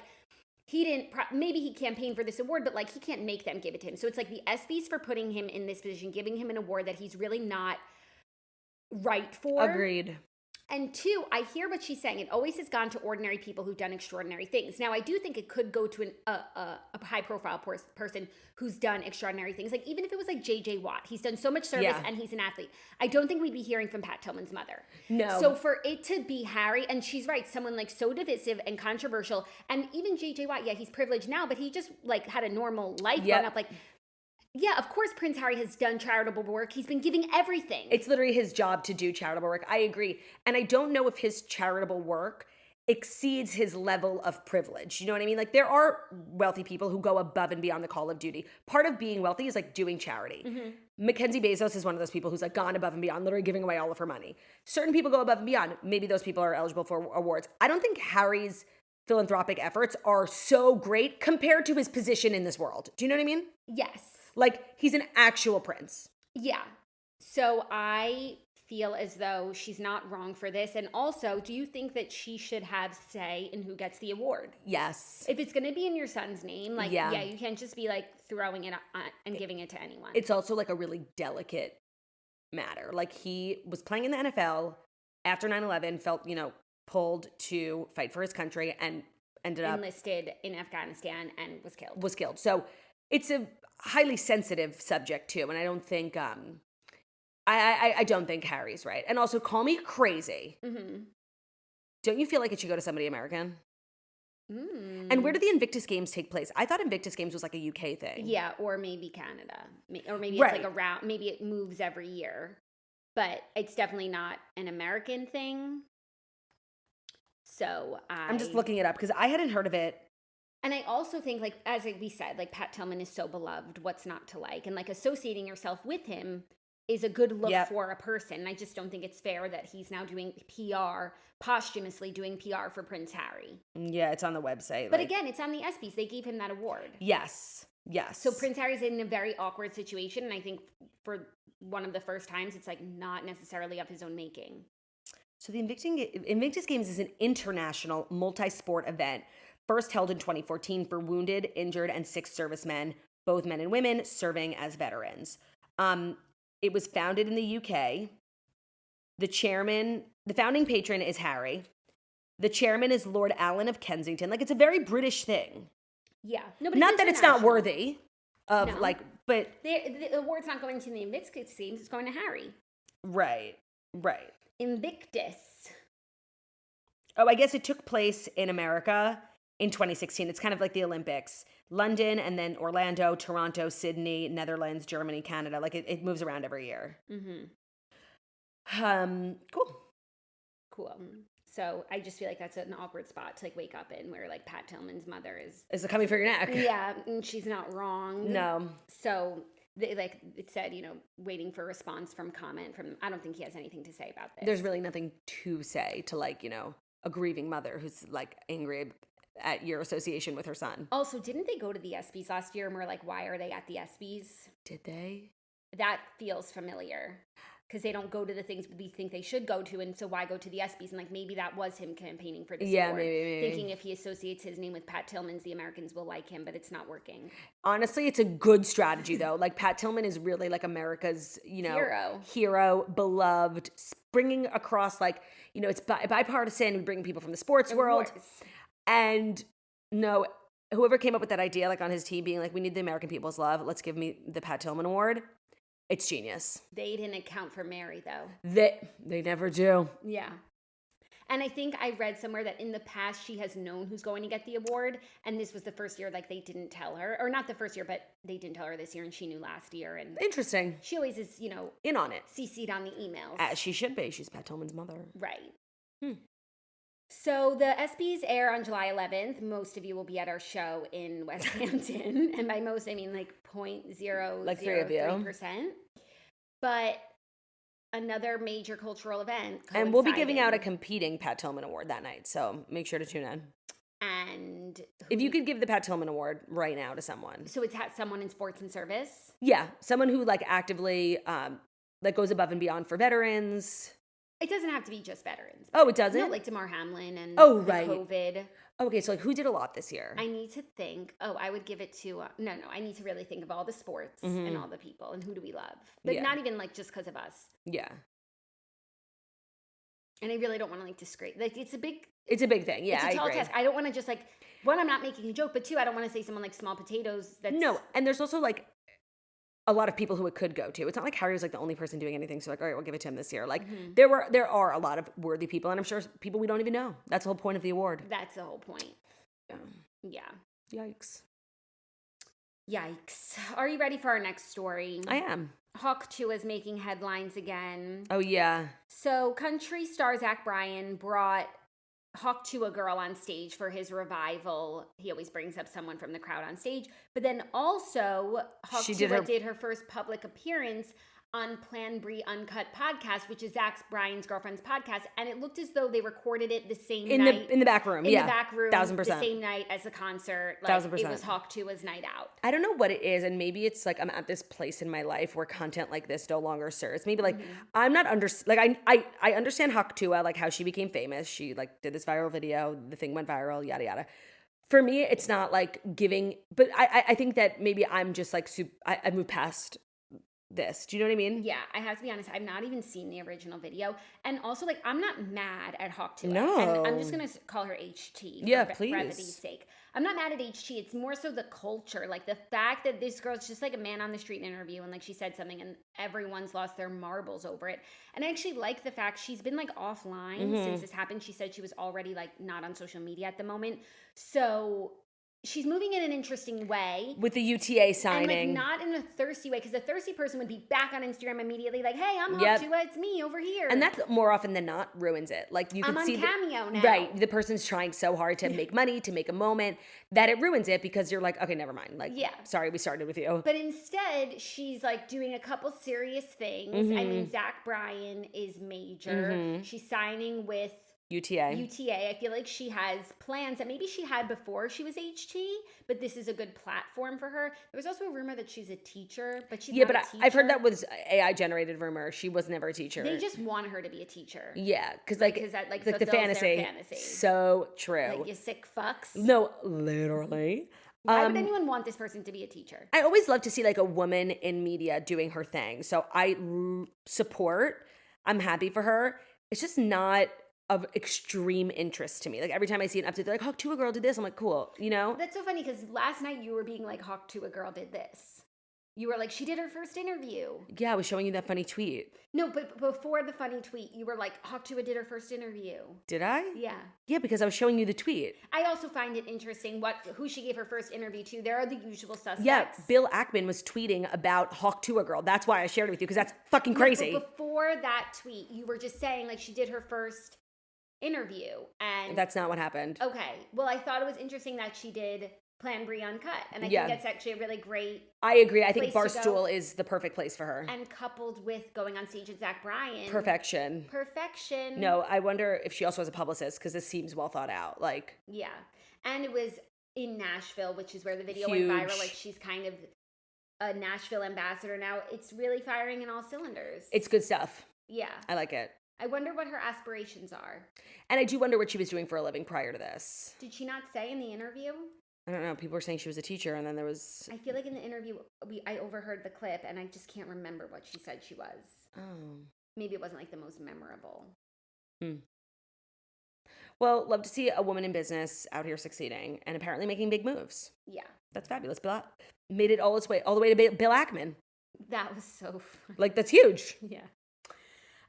he didn't, maybe he campaigned for this award, but he can't make them give it to him. So it's like the ESPYs for putting him in this position, giving him an award that he's really not right for. Agreed. And two, I hear what she's saying. It always has gone to ordinary people who've done extraordinary things. Now, I do think it could go to a high-profile person who's done extraordinary things. Like, even if it was like J.J. Watt. He's done so much service, and he's an athlete. I don't think we'd be hearing from Pat Tillman's mother. No. So for it to be Harry, and she's right, someone so divisive and controversial, and even J.J. Watt, he's privileged now, but he just had a normal life growing up. Yeah, of course Prince Harry has done charitable work. He's been giving everything. It's literally his job to do charitable work. I agree. And I don't know if his charitable work exceeds his level of privilege. You know what I mean? There are wealthy people who go above and beyond the call of duty. Part of being wealthy is doing charity. Mm-hmm. Mackenzie Bezos is one of those people who's gone above and beyond, literally giving away all of her money. Certain people go above and beyond. Maybe those people are eligible for awards. I don't think Harry's philanthropic efforts are so great compared to his position in this world. Do you know what I mean? Yes. He's an actual prince. Yeah. So I feel as though she's not wrong for this. And also, do you think that she should have say in who gets the award? Yes. If it's going to be in your son's name, you can't just be throwing it and giving it to anyone. It's also a really delicate matter. He was playing in the NFL after 9/11, felt, pulled to fight for his country and ended up enlisted in Afghanistan and was killed. So it's a highly sensitive subject too, and I don't think I don't think Harry's right. And also, call me crazy. Mm-hmm. Don't you feel like it should go to somebody American? And where do the Invictus Games take place? I thought Invictus Games was like a UK thing. Yeah, or maybe Canada. Or maybe it's Right. like around, maybe it moves every year. But it's definitely not an American thing. So I'm just looking it up because I hadn't heard of it. And I also think, like, as we said, like, Pat Tillman is so beloved, what's not to like? And, like, associating yourself with him is a good look for a person. And I just don't think it's fair that he's now doing PR, posthumously doing PR for Prince Harry. Yeah, it's on the website. But again, it's on the ESPYs. They gave him that award. Yes. So Prince Harry's in a very awkward situation. And I think for one of the first times, it's, like, not necessarily of his own making. So the Invictus Games is an international multi-sport event first held in 2014 for wounded, injured, and sick servicemen, both men and women, serving as veterans. It was founded in the UK. The founding patron is Harry. The chairman is Lord Allen of Kensington. Like, it's a very British thing. Yeah. No, but not that it's not worthy of, but... The award's not going to the Invictus Games, it's going to Harry. Right. Invictus. Oh, I guess it took place in America in 2016. It's kind of like the Olympics. London, and then Orlando, Toronto, Sydney, Netherlands, Germany, Canada. Like, it moves around every year. Cool. So I just feel like that's an awkward spot to, like, wake up in, where, like, Pat Tillman's mother is it coming for your neck? Yeah, and she's not wrong. No. So, like it said, waiting for a response from comment from, I don't think he has anything to say about this. There's really nothing to say to, like, a grieving mother who's, like, angry at your association with her son. Also, didn't they go to the ESPYs last year, and we're like, why are they at the ESPYs? Did they? That feels familiar. Because they don't go to the things we think they should go to, and so why go to the ESPYs? And, like, maybe that was him campaigning for this award. Maybe. Thinking if he associates his name with Pat Tillman's, the Americans will like him, but it's not working. Honestly, it's a good strategy, though. Like, Pat Tillman is really, like, America's, hero, beloved, bringing across, like, it's bipartisan. We bring people from the sports world. And whoever came up with that idea, like, on his team, being like, we need the American people's love. Let's give me the Pat Tillman Award. It's genius. They didn't account for Mary, though. They never do. Yeah. And I think I read somewhere that in the past she has known who's going to get the award, and this was the first year, like, they didn't tell her. Or not the first year, but they didn't tell her this year, and she knew last year. And interesting. She always is, in on it. CC'd on the emails. As she should be. She's Pat Tillman's mother. Right. So the ESPYs air on July 11th. Most of you will be at our show in West Hampton. And by most, I mean, like, 0.003%. Like 3 of you. But another major cultural event and we'll be giving out a competing Pat Tillman Award that night, so make sure to tune in. And if you could give the Pat Tillman Award right now to someone. So it's someone in sports and service? Yeah, someone who, like, actively goes above and beyond for veterans. It doesn't have to be just veterans. Oh, it doesn't? No, like Damar Hamlin and right. COVID. Okay, so, like, who did a lot this year? I need to think. I would give it to, I need to really think of all the sports and all the people and who do we love. But not even, like, just because of us. Yeah. And I really don't want to, like, disgrace. Like, it's a big thing. Yeah, it's a tall task. I don't want to just, like, one, I'm not making a joke, but two, I don't want to say someone like Small Potatoes. No, and there's also, like, a lot of people who it could go to. It's not like Harry was, like, the only person doing anything, so, like, all right, we'll give it to him this year. Like, there are a lot of worthy people, and I'm sure people we don't even know. That's the whole point of the award. That's the whole point. Yeah. Yikes. Are you ready for our next story? I am. Tuah is making headlines again. Oh, yeah. So country star Bryan brought Tuah girl on stage for his revival. He always brings up someone from the crowd on stage. But then also, Tuah did her first public appearance on Plan Brie Uncut podcast, which is Bryan's girlfriend's podcast, and it looked as though they recorded it the same night. In the back room, in the back room, 1,000%. The same night as the concert. Like, 1,000%. It was Tuah's night out. I don't know what it is, and maybe it's like I'm at this place in my life where content like this no longer serves. Maybe like I'm not I understand Tuah, like how she became famous. She, like, did this viral video, the thing went viral, yada yada. For me, it's not like giving, but I think that maybe I'm just like I've moved past this. Do you know what I mean? Yeah, I have to be honest. I've not even seen the original video. And also, like, I'm not mad at Hawk Tuah. No. And I'm just going to call her HT Yeah, for please. brevity's sake. I'm not mad at HT. It's more so the culture. Like, the fact that this girl's just like a man on the street interview and, like, she said something and everyone's lost their marbles over it. And I actually like the fact she's been, like, offline since this happened. She said she was already, like, not on social media at the moment. So she's moving in an interesting way. With the UTA signing. And, like, not in a thirsty way, because a thirsty person would be back on Instagram immediately, like, hey, I'm Yep. Hawk Tuah, it's me over here. And that's more often than not ruins it. Like, you can I'm see on Cameo now. Right. The person's trying so hard to make money, to make a moment, that it ruins it because you're like, okay, never mind. Like, Yeah. sorry, we started with you. But instead, she's, like, doing a couple serious things. I mean, Bryan is major. She's signing with UTA. UTA. I feel like she has plans that maybe she had before she was HT, but this is a good platform for her. There was also a rumor that she's a teacher, but she's not a teacher. I've heard that was AI generated rumor. She was never a teacher. They just want her to be a teacher. Yeah, because that the fulfills their fantasy. So true. Like, you sick fucks. No, literally. Why would anyone want this person to be a teacher? I always love to see like a woman in media doing her thing. So I support. I'm happy for her. It's just not of extreme interest to me. Like every time I see an update, they're like, Hawk Tuah girl did this. I'm like, cool, you know? That's so funny because last night you were being like, Hawk Tuah girl did this. You were like, she did her first interview. Yeah, I was showing you that funny tweet. No, but before the funny tweet, you were like, Hawk Tuah did her first interview. Did I? Yeah. Yeah, because I was showing you the tweet. I also find it interesting who she gave her first interview to. There are the usual suspects. Yeah, Bill Ackman was tweeting about Hawk Tuah girl. That's why I shared it with you, because that's fucking crazy. But before that tweet, you were just saying like she did her first interview. And that's not what happened. Okay. Well, I thought it was interesting that she did Plan Brie Uncut. And I think that's actually a really great I agree. I think place to go. Barstool is the perfect place for her. And coupled with going on stage with Bryan. Perfection. No, I wonder if she also has a publicist, because this seems well thought out. Like, yeah. And it was in Nashville, which is where the video Huge. went viral. Like, she's kind of a Nashville ambassador now. It's really firing in all cylinders. It's good stuff. Yeah. I like it. I wonder what her aspirations are. And I do wonder what she was doing for a living prior to this. Did she not say in the interview? I don't know. People were saying she was a teacher, and then there was... I feel like in the interview, I overheard the clip, and I just can't remember what she said she was. Oh. Maybe it wasn't, like, the most memorable. Well, love to see a woman in business out here succeeding, and apparently making big moves. Yeah. That's fabulous. Made it all the way to Bill Ackman. That was so funny. Like, that's huge. Yeah.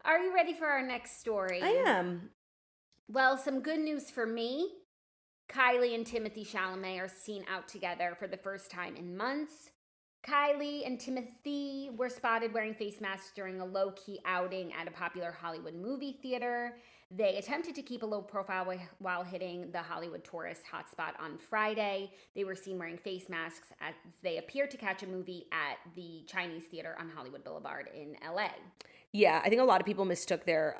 Are you ready for our next story? I am. Well, some good news for me. Kylie and Timothee Chalamet are seen out together for the first time in months. Kylie and Timothee were spotted wearing face masks during a low-key outing at a popular Hollywood movie theater. They attempted to keep a low profile while hitting the Hollywood tourist hotspot on Friday. They were seen wearing face masks as they appeared to catch a movie at the Chinese Theater on Hollywood Boulevard in LA. Yeah, I think a lot of people mistook their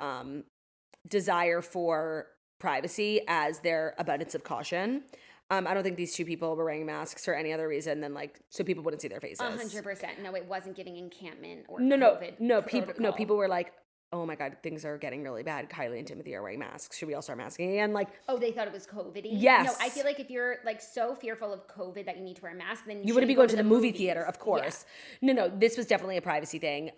desire for privacy as their abundance of caution. I don't think these two people were wearing masks for any other reason than like so people wouldn't see their faces. 100%. No, it wasn't giving encampment or no. COVID People were like, oh my God, things are getting really bad. Kylie and Timothee are wearing masks. Should we all start masking again? Like, oh, they thought it was COVID-y? Yes. No, I feel like if you're like so fearful of COVID that you need to wear a mask, then you wouldn't be going to the movie movies. theater, of course. Yeah. No, this was definitely a privacy thing.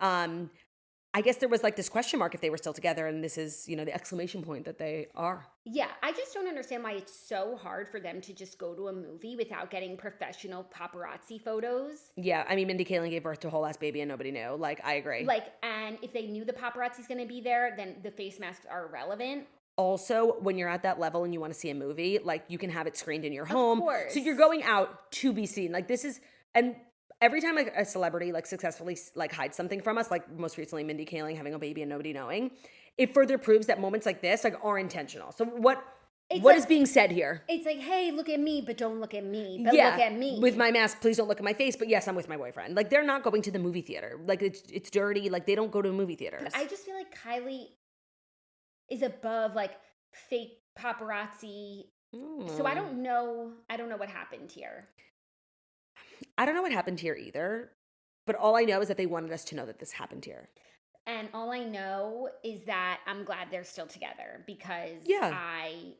I guess there was like this question mark if they were still together, and this is, the exclamation point that they are. Yeah, I just don't understand why it's so hard for them to just go to a movie without getting professional paparazzi photos. Yeah, I mean, Mindy Kaling gave birth to a whole ass baby and nobody knew. Like, I agree. Like, and if they knew the paparazzi's going to be there, then the face masks are irrelevant. Also, when you're at that level and you want to see a movie, like, you can have it screened in your home. Of course. So you're going out to be seen. Like, this is, and every time like a celebrity like successfully like hides something from us, like most recently Mindy Kaling having a baby and nobody knowing, it further proves that moments like this like are intentional. So what is being said here? It's like, hey, look at me, but don't look at me. But look at me. With my mask, please don't look at my face. But yes, I'm with my boyfriend. Like, they're not going to the movie theater. Like, it's dirty. Like, they don't go to movie theaters. But I just feel like Kylie is above like fake paparazzi. So I don't know what happened here. I don't know what happened here either, but all I know is that they wanted us to know that this happened here. And all I know is that I'm glad they're still together because I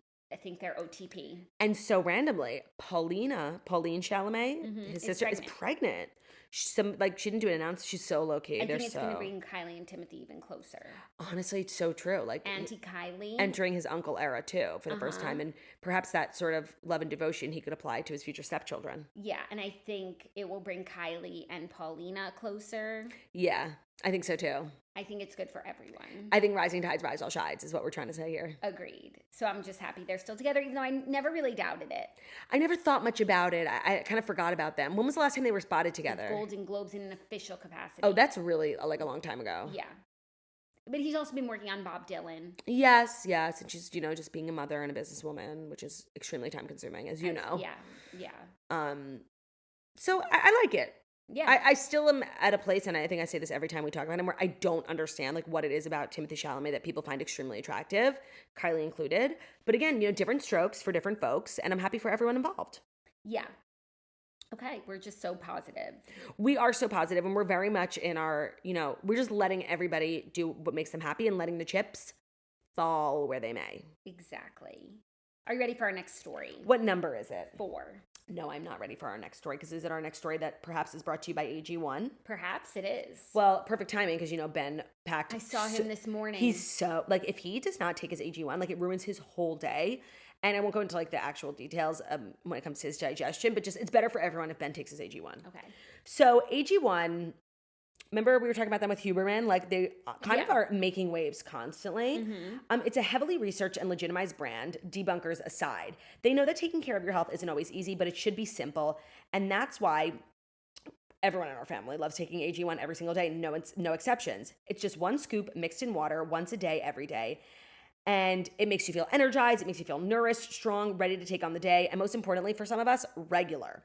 think they're OTP. And so randomly, Pauline Chalamet, his sister, is pregnant. She didn't do an announce. She's so low key. I think it's going to bring Kylie and Timothee even closer. Honestly, it's so true. Like Anti-Kylie. entering his uncle era too for the first time, and perhaps that sort of love and devotion he could apply to his future stepchildren. Yeah, and I think it will bring Kylie and Paulina closer. Yeah, I think so too. I think it's good for everyone. I think rising tides rise all tides is what we're trying to say here. Agreed. So I'm just happy they're still together, even though I never really doubted it. I never thought much about it. I kind of forgot about them. When was the last time they were spotted together? The Golden Globes in an official capacity. Oh, that's really like a long time ago. Yeah. But he's also been working on Bob Dylan. Yes. And she's, just being a mother and a businesswoman, which is extremely time consuming, as you know. Yeah. So I like it. Yeah. I still am at a place, and I think I say this every time we talk about him, where I don't understand like what it is about Timothee Chalamet that people find extremely attractive, Kylie included. But again, different strokes for different folks, and I'm happy for everyone involved. Yeah. Okay, we're just so positive. We are so positive, and we're very much in our, we're just letting everybody do what makes them happy and letting the chips fall where they may. Exactly. Are you ready for our next story? What number is it? 4. No, I'm not ready for our next story, because is it our next story that perhaps is brought to you by AG1? Perhaps it is. Well, perfect timing, because, Ben packed. I saw him this morning. He's so, if he does not take his AG1, it ruins his whole day. And I won't go into, the actual details when it comes to his digestion, but just it's better for everyone if Ben takes his AG1. Okay. So AG1, remember we were talking about them with Huberman? They kind of are making waves constantly. Mm-hmm. It's a heavily researched and legitimized brand, debunkers aside. They know that taking care of your health isn't always easy, but it should be simple. And that's why everyone in our family loves taking AG1 every single day. No exceptions. It's just one scoop mixed in water once a day, every day. And it makes you feel energized, it makes you feel nourished, strong, ready to take on the day, and most importantly for some of us, regular.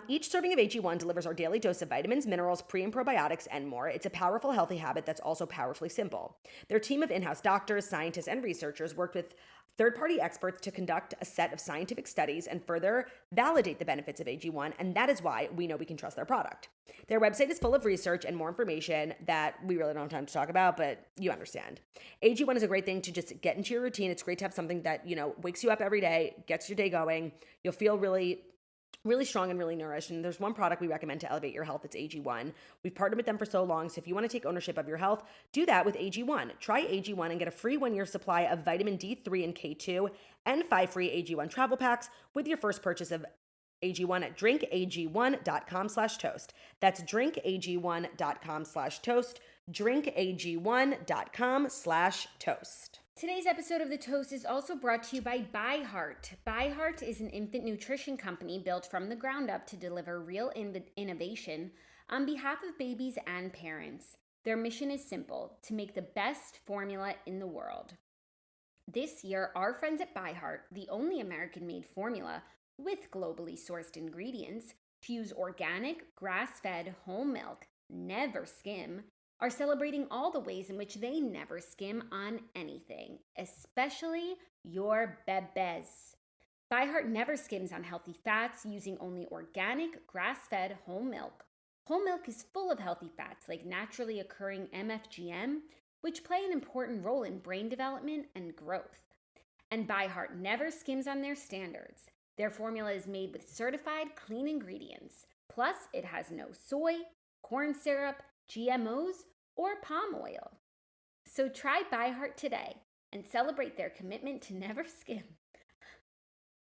Each serving of AG1 delivers our daily dose of vitamins, minerals, pre and probiotics, and more. It's a powerful, healthy habit that's also powerfully simple. Their team of in-house doctors, scientists, and researchers worked with third-party experts to conduct a set of scientific studies and further validate the benefits of AG1, and that is why we know we can trust their product. Their website is full of research and more information that we really don't have time to talk about, but you understand. AG1 is a great thing to just get into your routine. It's great to have something that, wakes you up every day, gets your day going. You'll feel really strong and really nourished. And there's one product we recommend to elevate your health. It's AG1. We've partnered with them for so long. So if you want to take ownership of your health, do that with AG1. Try AG1 and get a free 1-year supply of vitamin D3 and K2 and 5 free AG1 travel packs with your first purchase of AG1 at drinkag1.com/toast. That's drinkag1.com/toast. drinkag1.com/toast. Today's episode of The Toast is also brought to you by ByHeart. ByHeart is an infant nutrition company built from the ground up to deliver real innovation on behalf of babies and parents. Their mission is simple: to make the best formula in the world. This year, our friends at ByHeart, the only American-made formula with globally sourced ingredients to use organic, grass-fed whole milk, never skim, are celebrating all the ways in which they never skim on anything, especially your bebés. ByHeart never skims on healthy fats, using only organic, grass-fed whole milk. Whole milk is full of healthy fats like naturally occurring MFGM, which play an important role in brain development and growth. And ByHeart never skims on their standards. Their formula is made with certified clean ingredients. Plus, it has no soy, corn syrup, GMOs, or palm oil. So try ByHeart today and celebrate their commitment to never skim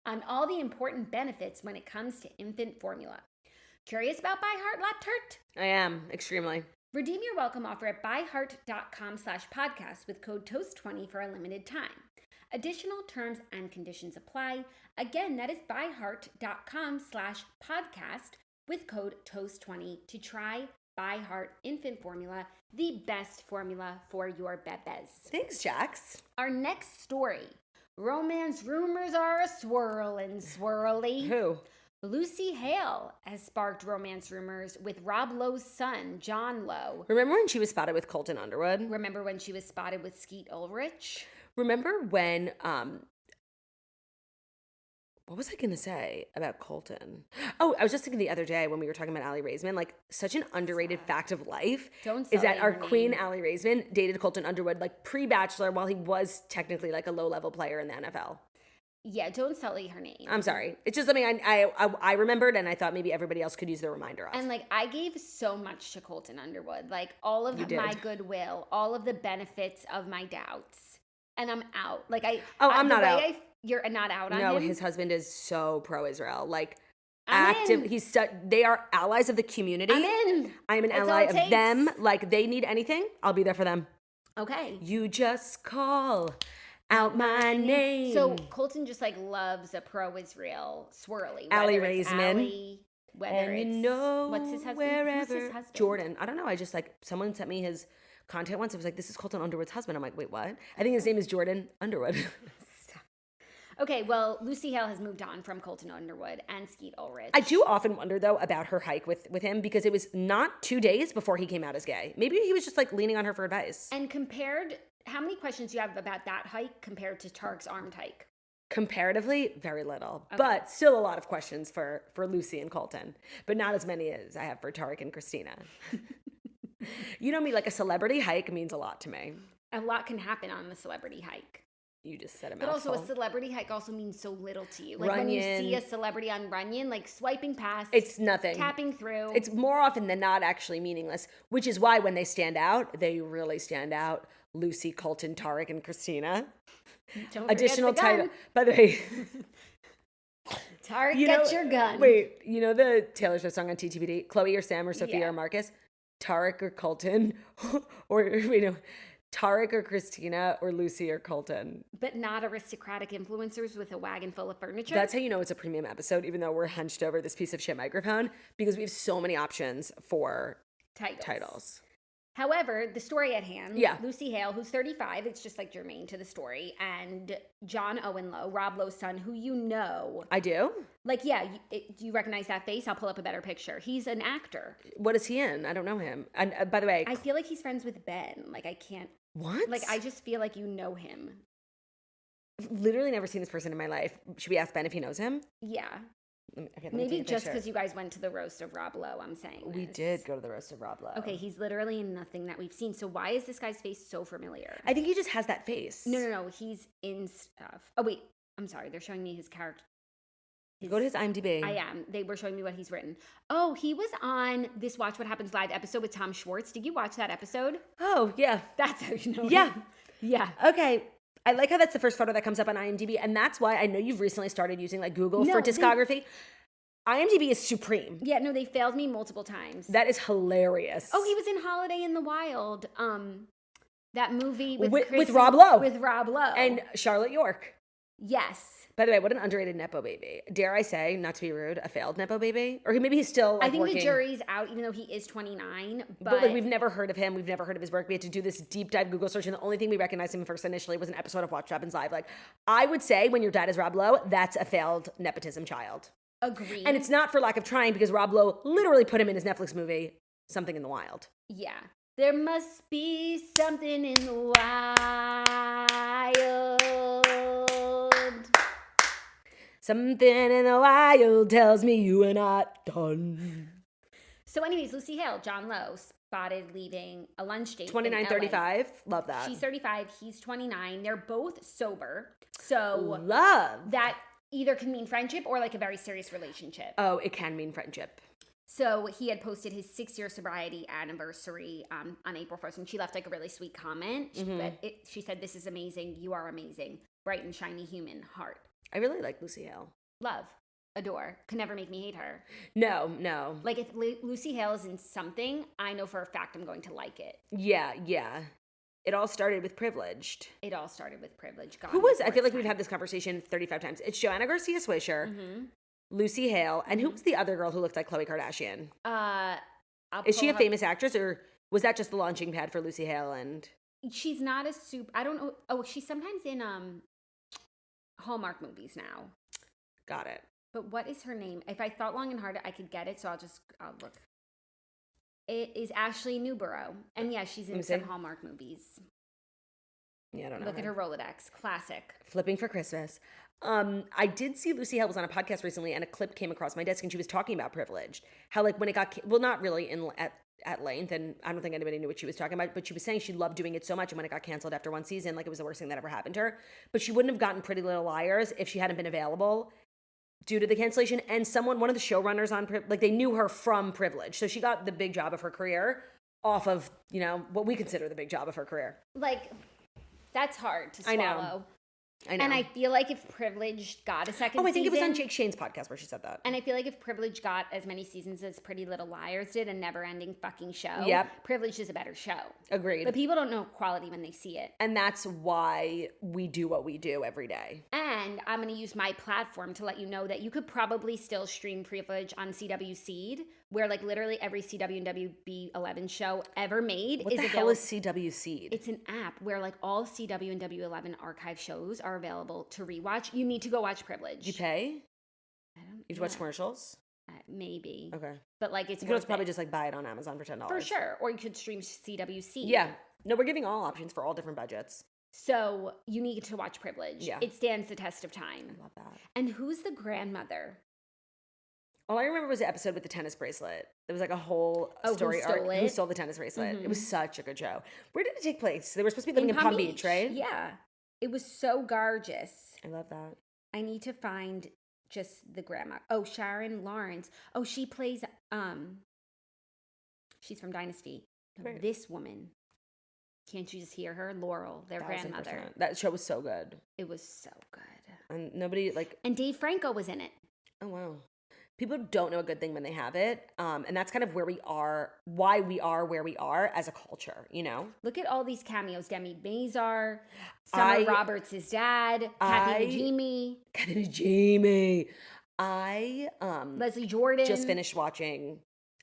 on all the important benefits when it comes to infant formula. Curious about ByHeart, La Turt? I am, extremely. Redeem your welcome offer at byheart.com/podcast with code TOAST20 for a limited time. Additional terms and conditions apply. Again, that is byheart.com/podcast with code TOAST20 to try ByHeart infant formula, the best formula for your bebés. Thanks, Jax. Our next story. Romance rumors are a swirly. Who? Lucy Hale has sparked romance rumors with Rob Lowe's son, John Lowe. Remember when she was spotted with Colton Underwood? Remember when she was spotted with Skeet Ulrich? Remember when, what was I going to say about Colton? Oh, I was just thinking the other day when we were talking about Allie Raisman, such an underrated fact of life is that our queen Allie Raisman dated Colton Underwood, pre-Bachelor, while he was technically a low-level player in the NFL. Yeah, don't sully her name. I'm sorry. It's just something I remembered, and I thought maybe everybody else could use the reminder of. And like, I gave so much to Colton Underwood, like all of You did. my goodwill, all of the benefits of my doubts, and I'm out. Like I'm not out. You're not out on him? No, his husband is so pro-Israel. Like, I'm active. in. They are allies of the community. I'm in. I'm an That's ally all it of takes. them. Like, they need anything, I'll be there for them. Okay. You just call out my name. So Colton just like loves a pro-Israel swirly. Ally Whether it's Raisman. Ally, whether And it's, you know, what's his husband? wherever. Who's his husband? Jordan. I don't know. I just like, someone sent me his content once. It was like, this is Colton Underwood's husband. I'm like, wait, what? I think his name is Jordan Underwood. Okay, well, Lucy Hale has moved on from Colton Underwood and Skeet Ulrich. I do often wonder, though, about her hike with him, because it was not 2 days before he came out as gay. Maybe he was just like leaning on her for advice. And how many questions do you have about that hike compared to Tark's armed hike? Comparatively, very little, Okay. but still a lot of questions for Lucy and Colton, but not as many as I have for Tarek and Christina. You know me, like a celebrity hike means a lot to me. A lot can happen on the celebrity hike. You just said a But mouthful. also a celebrity hike also means so little to you. Like when you Runyon. see a celebrity on Runyon, like swiping past, It's nothing. tapping through. It's more often than not actually meaningless, which is why when they stand out, they really stand out. Lucy, Colton, Tarek, and Christina. Don't forget Additional the gun. title. By the way, Tarek, you get know- your gun. Wait, you know the Taylor Swift song on TTBD? Chloe or Sam or Sophia Yeah. or Marcus? Tarek or Colton? Or, wait, no. Tarek or Christina or Lucy or Colton? But not aristocratic influencers with a wagon full of furniture. That's how you know it's a premium episode, even though we're hunched over this piece of shit microphone, because we have so many options for titles. However, the story at hand, Yeah. Lucy Hale, who's 35, it's just like germane to the story, and John Owen Lowe, Rob Lowe's son, who you know. I do? Like, yeah, do you recognize that face? I'll pull up a better picture. He's an actor. What is he in? I don't know him. And by the way, I feel like he's friends with Ben. Like, I can't. what? Like, I just feel like you know him. I've literally never seen this person in my life. Should we ask Ben if he knows him? Yeah. Let me Maybe take a just picture. because you guys went to the roast of Rob Lowe, I'm saying We this. did go to the roast of Rob Lowe. Okay, he's literally in nothing that we've seen. So why is this guy's face so familiar? I think he just has that face. No. He's in stuff. Oh, wait. I'm sorry. They're showing me his character. Go to his IMDb. I am. They were showing me what he's written. Oh, he was on this Watch What Happens Live episode with Tom Schwartz. Did you watch that episode? Oh, yeah. That's how you know Yeah. him. Yeah. Okay. I like how that's the first photo that comes up on IMDb. And that's why I know you've recently started using like Google No, for they- discography. IMDb is supreme. Yeah, no, they failed me multiple times. That is hilarious. Oh, he was in Holiday in the Wild. That movie with With Rob Lowe. With Rob Lowe. And Charlotte York. yes. By the way, what an underrated Nepo baby. Dare I say, not to be rude, a failed Nepo baby? Or maybe he's still like, I think working. the jury's out, even though he is 29. But like, we've never heard of him. We've never heard of his work. We had to do this deep dive Google search, and the only thing we recognized him first initially was an episode of Watch What Happens Live. Like, I would say when your dad is Rob Lowe, that's a failed nepotism child. Agreed. And it's not for lack of trying, because Rob Lowe literally put him in his Netflix movie, Something in the Wild. Yeah. There must be something in the wild. Something in the wild tells me you are not done. So anyways, Lucy Hale, John Lowe, spotted leaving a lunch date. 29, 35. Love that. She's 35, he's 29. They're both sober. So Love. that either can mean friendship or like a very serious relationship. Oh, it can mean friendship. So he had posted his 6-year sobriety anniversary on April 1st, and she left like a really sweet comment. She said, "This is amazing. You are amazing. Bright and shiny human heart. I really like Lucy Hale. Love. Adore. Could never make me hate her." No. Like if Lucy Hale is in something, I know for a fact I'm going to like it. Yeah. It all started with Privileged. It all started with Privilege. God, Who was, I before feel like its we've time. had this conversation 35 times. It's Joanna Garcia Swisher, Mm-hmm. Lucy Hale, and who was the other girl who looked like Khloe Kardashian? I'll Is she pull a her- famous actress, or was that just the launching pad for Lucy Hale? And She's not a super. I don't know. Oh, she's sometimes in Hallmark movies now. got it. But what is her name? If I thought long and hard, I could get it. So I'll look. It is Ashley Newborough, and yeah, she's Let me in some see. Hallmark movies. Yeah, I don't know. Look at her Rolodex, classic. Flipping for Christmas. I did see Lucy Hale was on a podcast recently, and a clip came across my desk, and she was talking about Privileged. How like when it got not really at length, and I don't think anybody knew what she was talking about, but she was saying she loved doing it so much, and when it got canceled after one season, like it was the worst thing that ever happened to her. But she wouldn't have gotten Pretty Little Liars if she hadn't been available due to the cancellation. And one of the showrunners on, like, they knew her from Privilege, so she got the big job of her career off of, you know, what we consider the big job of her career. Like, that's hard to swallow. I know. And I feel like if Privilege got a second season... I think it was on Jake Shane's podcast where she said that. And I feel like if Privilege got as many seasons as Pretty Little Liars did, a never-ending fucking show, Privilege is a better show. Agreed. But people don't know quality when they see it. And that's why we do what we do every day. And I'm going to use my platform to let you know that you could probably still stream Privilege on CW Seed, where like literally every CW and WB11 show ever made what is the available. hell is CW Seed? It's an app where like all CW and W11 archive shows are available to rewatch. You need to go watch Privilege. You pay? I don't. You have to watch commercials? Maybe. Okay. But like it's you could probably just like buy it on Amazon for $10. For sure. Or you could stream CW Seed. Yeah. No, we're giving all options for all different budgets. So you need to watch Privilege. Yeah. It stands the test of time. I love that. And who's the grandmother? All I remember was the episode with the tennis bracelet. There was like a whole story arc. Who stole the tennis bracelet? Mm-hmm. It was such a good show. Where did it take place? They were supposed to be living in Palm Beach, right? Yeah. It was so gorgeous. I love that. I need to find just the grandma. Oh, Sharon Lawrence. Oh, she plays, she's from Dynasty. Right. This woman. Can't you just hear her? Laurel, their 1000%. grandmother. That show was so good. It was so good. And nobody like... And Dave Franco was in it. Oh, wow. People don't know a good thing when they have it. And that's kind of where we are, why we are where we are as a culture, you know? Look at all these cameos. Demi Mazar, Summer Roberts' dad, Kathy Najimy. Kathy Najimy. Leslie Jordan. Just finished watching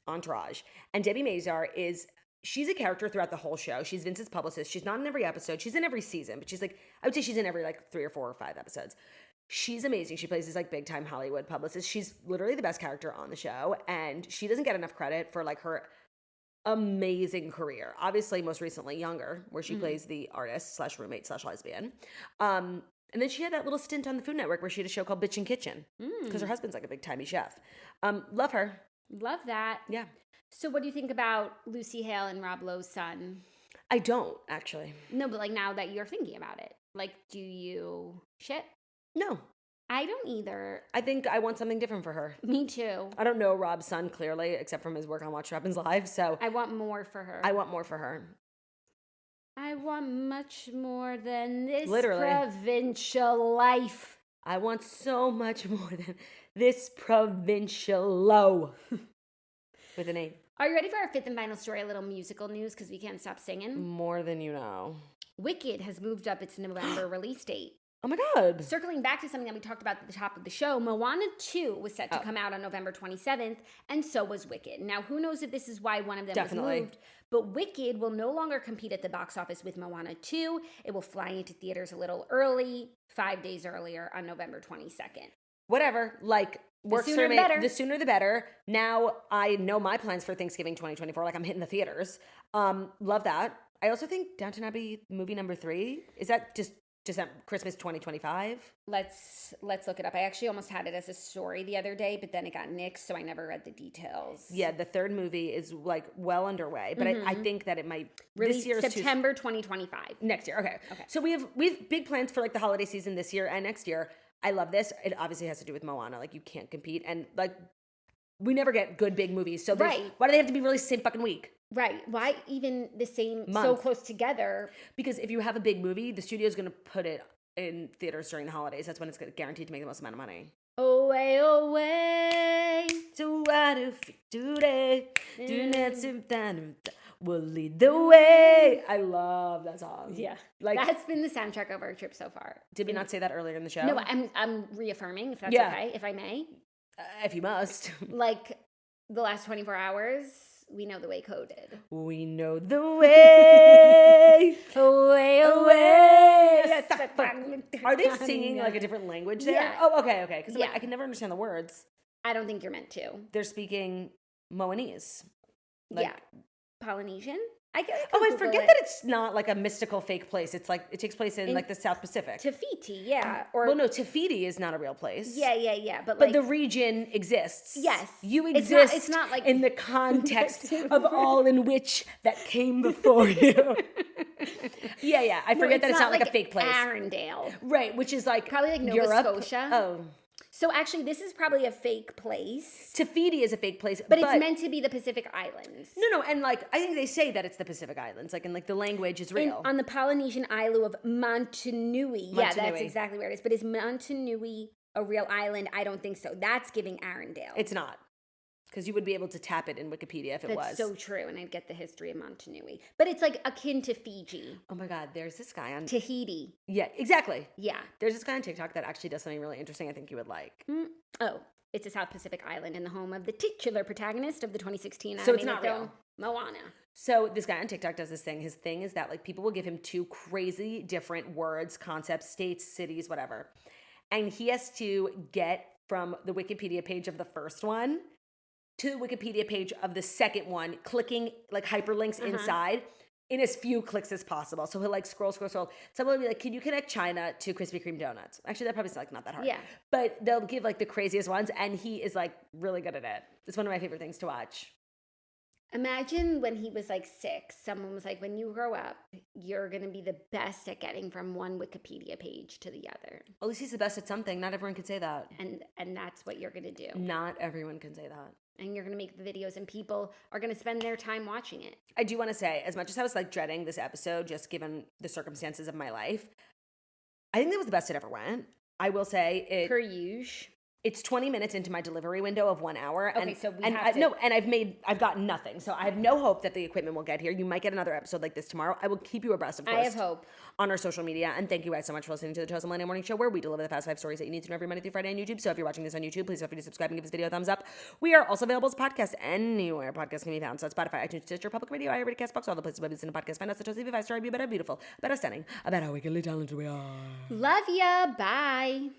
Entourage. And Debbie Mazar she's a character throughout the whole show. She's Vince's publicist. She's not in every episode. She's in every season, but she's like, I would say she's in every like 3 or 4 or 5 episodes. She's amazing. She plays this like big time Hollywood publicist. She's literally the best character on the show, and she doesn't get enough credit for like her amazing career. Obviously, most recently Younger, where she plays the artist / roommate / lesbian. And then she had that little stint on the Food Network where she had a show called Bitchin' Kitchen because her husband's like a big timey chef. Love her. Love that. Yeah. So what do you think about Lucy Hale and Rob Lowe's son? I don't, actually. No, but like now that you're thinking about it, like do you shit? No. I don't either. I think I want something different for her. Me too. I don't know Rob's son clearly, except from his work on Watch What Happens Live, so... I want more for her. I want more for her. I want much more than this Literally. provincial life. I want so much more than this provincial Lowe. With an A. Are you ready for our 5th and final story, a little musical news, because we can't stop singing? More than you know. Wicked has moved up its November release date. Oh my God. Circling back to something that we talked about at the top of the show, Moana 2 was set to come out on November 27th, and so was Wicked. Now, who knows if this is why one of them was moved, but Wicked will no longer compete at the box office with Moana 2. It will fly into theaters a little early, 5 days earlier on November 22nd. Whatever, like, works for me. The sooner the better. Now I know my plans for Thanksgiving 2024. Like, I'm hitting the theaters. Love that. I also think Downton Abbey movie number 3, is that just Christmas 2025? Let's look it up. I actually almost had it as a story the other day, but then it got nixed, so I never read the details. Yeah, the 3rd movie is like well underway, but I think that it might this year September 2025. Next year. Okay. So we have big plans for like the holiday season this year and next year. I love this. It obviously has to do with Moana. Like, you can't compete, and like we never get good big movies. So why do they have to be released the same fucking week? Right. Why even the same month? So close together? Because if you have a big movie, the studio's going to put it in theaters during the holidays. That's when it's guaranteed to make the most amount of money. Away, away. So what if today will lead the way? I love that song. Yeah. Like, that's been the soundtrack of our trip so far. Did we not say that earlier in the show? No, I'm reaffirming, if that's okay, if I may. If you must. Like, the last 24 hours, we know the way coded. We know the way. Away, away. Are they singing like a different language there? Yeah. Oh, okay. Because I can never understand the words. I don't think you're meant to. They're speaking Moanese. Yeah. Polynesian? I could Oh, I Google forget it. that it's not like a mystical fake place. It's like it takes place in like the South Pacific. Tafiti, yeah. Or Well, no, Tafiti is not a real place. yeah. But But like the region exists. yes, You It's not- exist it's not like- in the context of all in which that came before you. Yeah. I forget that it's not like a fake place. Arendelle. Right, which is like Probably like Nova Europe. Scotia. Oh. So actually, this is probably a fake place, Tafiti is a fake place. but it's meant to be the Pacific Islands. No, and like I think they say that it's the Pacific Islands, like and like the language is real. On the Polynesian island of Montanui. Yeah, that's Montanui. exactly where it is. But is Montanui a real island? I don't think so. That's giving Arendelle. It's not. Because you would be able to tap it in Wikipedia if it was. That's so true, and I'd get the history of Montanui. But it's like akin to Fiji. Oh my God, there's this guy on... Tahiti. Yeah, exactly. Yeah. There's this guy on TikTok that actually does something really interesting I think you would like. Oh, it's a South Pacific island and the home of the titular protagonist of the 2016 So it's animated not film, real. Moana. So this guy on TikTok does this thing. His thing is that like people will give him 2 crazy different words, concepts, states, cities, whatever. And he has to get from the Wikipedia page of the first one to the Wikipedia page of the second one, clicking like hyperlinks inside in as few clicks as possible. So he'll like scroll. Someone will be like, can you connect China to Krispy Kreme donuts? Actually, that probably is like not that hard. Yeah. But they'll give like the craziest ones and he is like really good at it. It's one of my favorite things to watch. Imagine when he was like 6, someone was like, when you grow up, you're going to be the best at getting from one Wikipedia page to the other. At least he's the best at something. Not everyone can say that. And that's what you're going to do. Not everyone can say that. And you're going to make the videos and people are going to spend their time watching it. I do want to say, as much as I was like dreading this episode, just given the circumstances of my life, I think that was the best it ever went. I will say it. Per usual. It's 20 minutes into my delivery window of 1 hour. Okay, and, so we and have to... No, and I've gotten nothing. So I have no hope that the equipment will get here. You might get another episode like this tomorrow. I will keep you abreast, of course. I have hope. On our social media. And thank you guys so much for listening to the Chosen Millennial Morning Show, where we deliver the fast 5 stories that you need to know every Monday through Friday on YouTube. So if you're watching this on YouTube, please feel free to subscribe and give this video a thumbs up. We are also available as a podcast anywhere podcasts can be found. So Spotify, iTunes, Stitcher, Public Radio, iHeartRadio, CastBox, all the places where we listen to podcasts. Find us at Chosen 5 Star Review about how beautiful, about how stunning, about how wickedly talented we are. Love ya. Bye.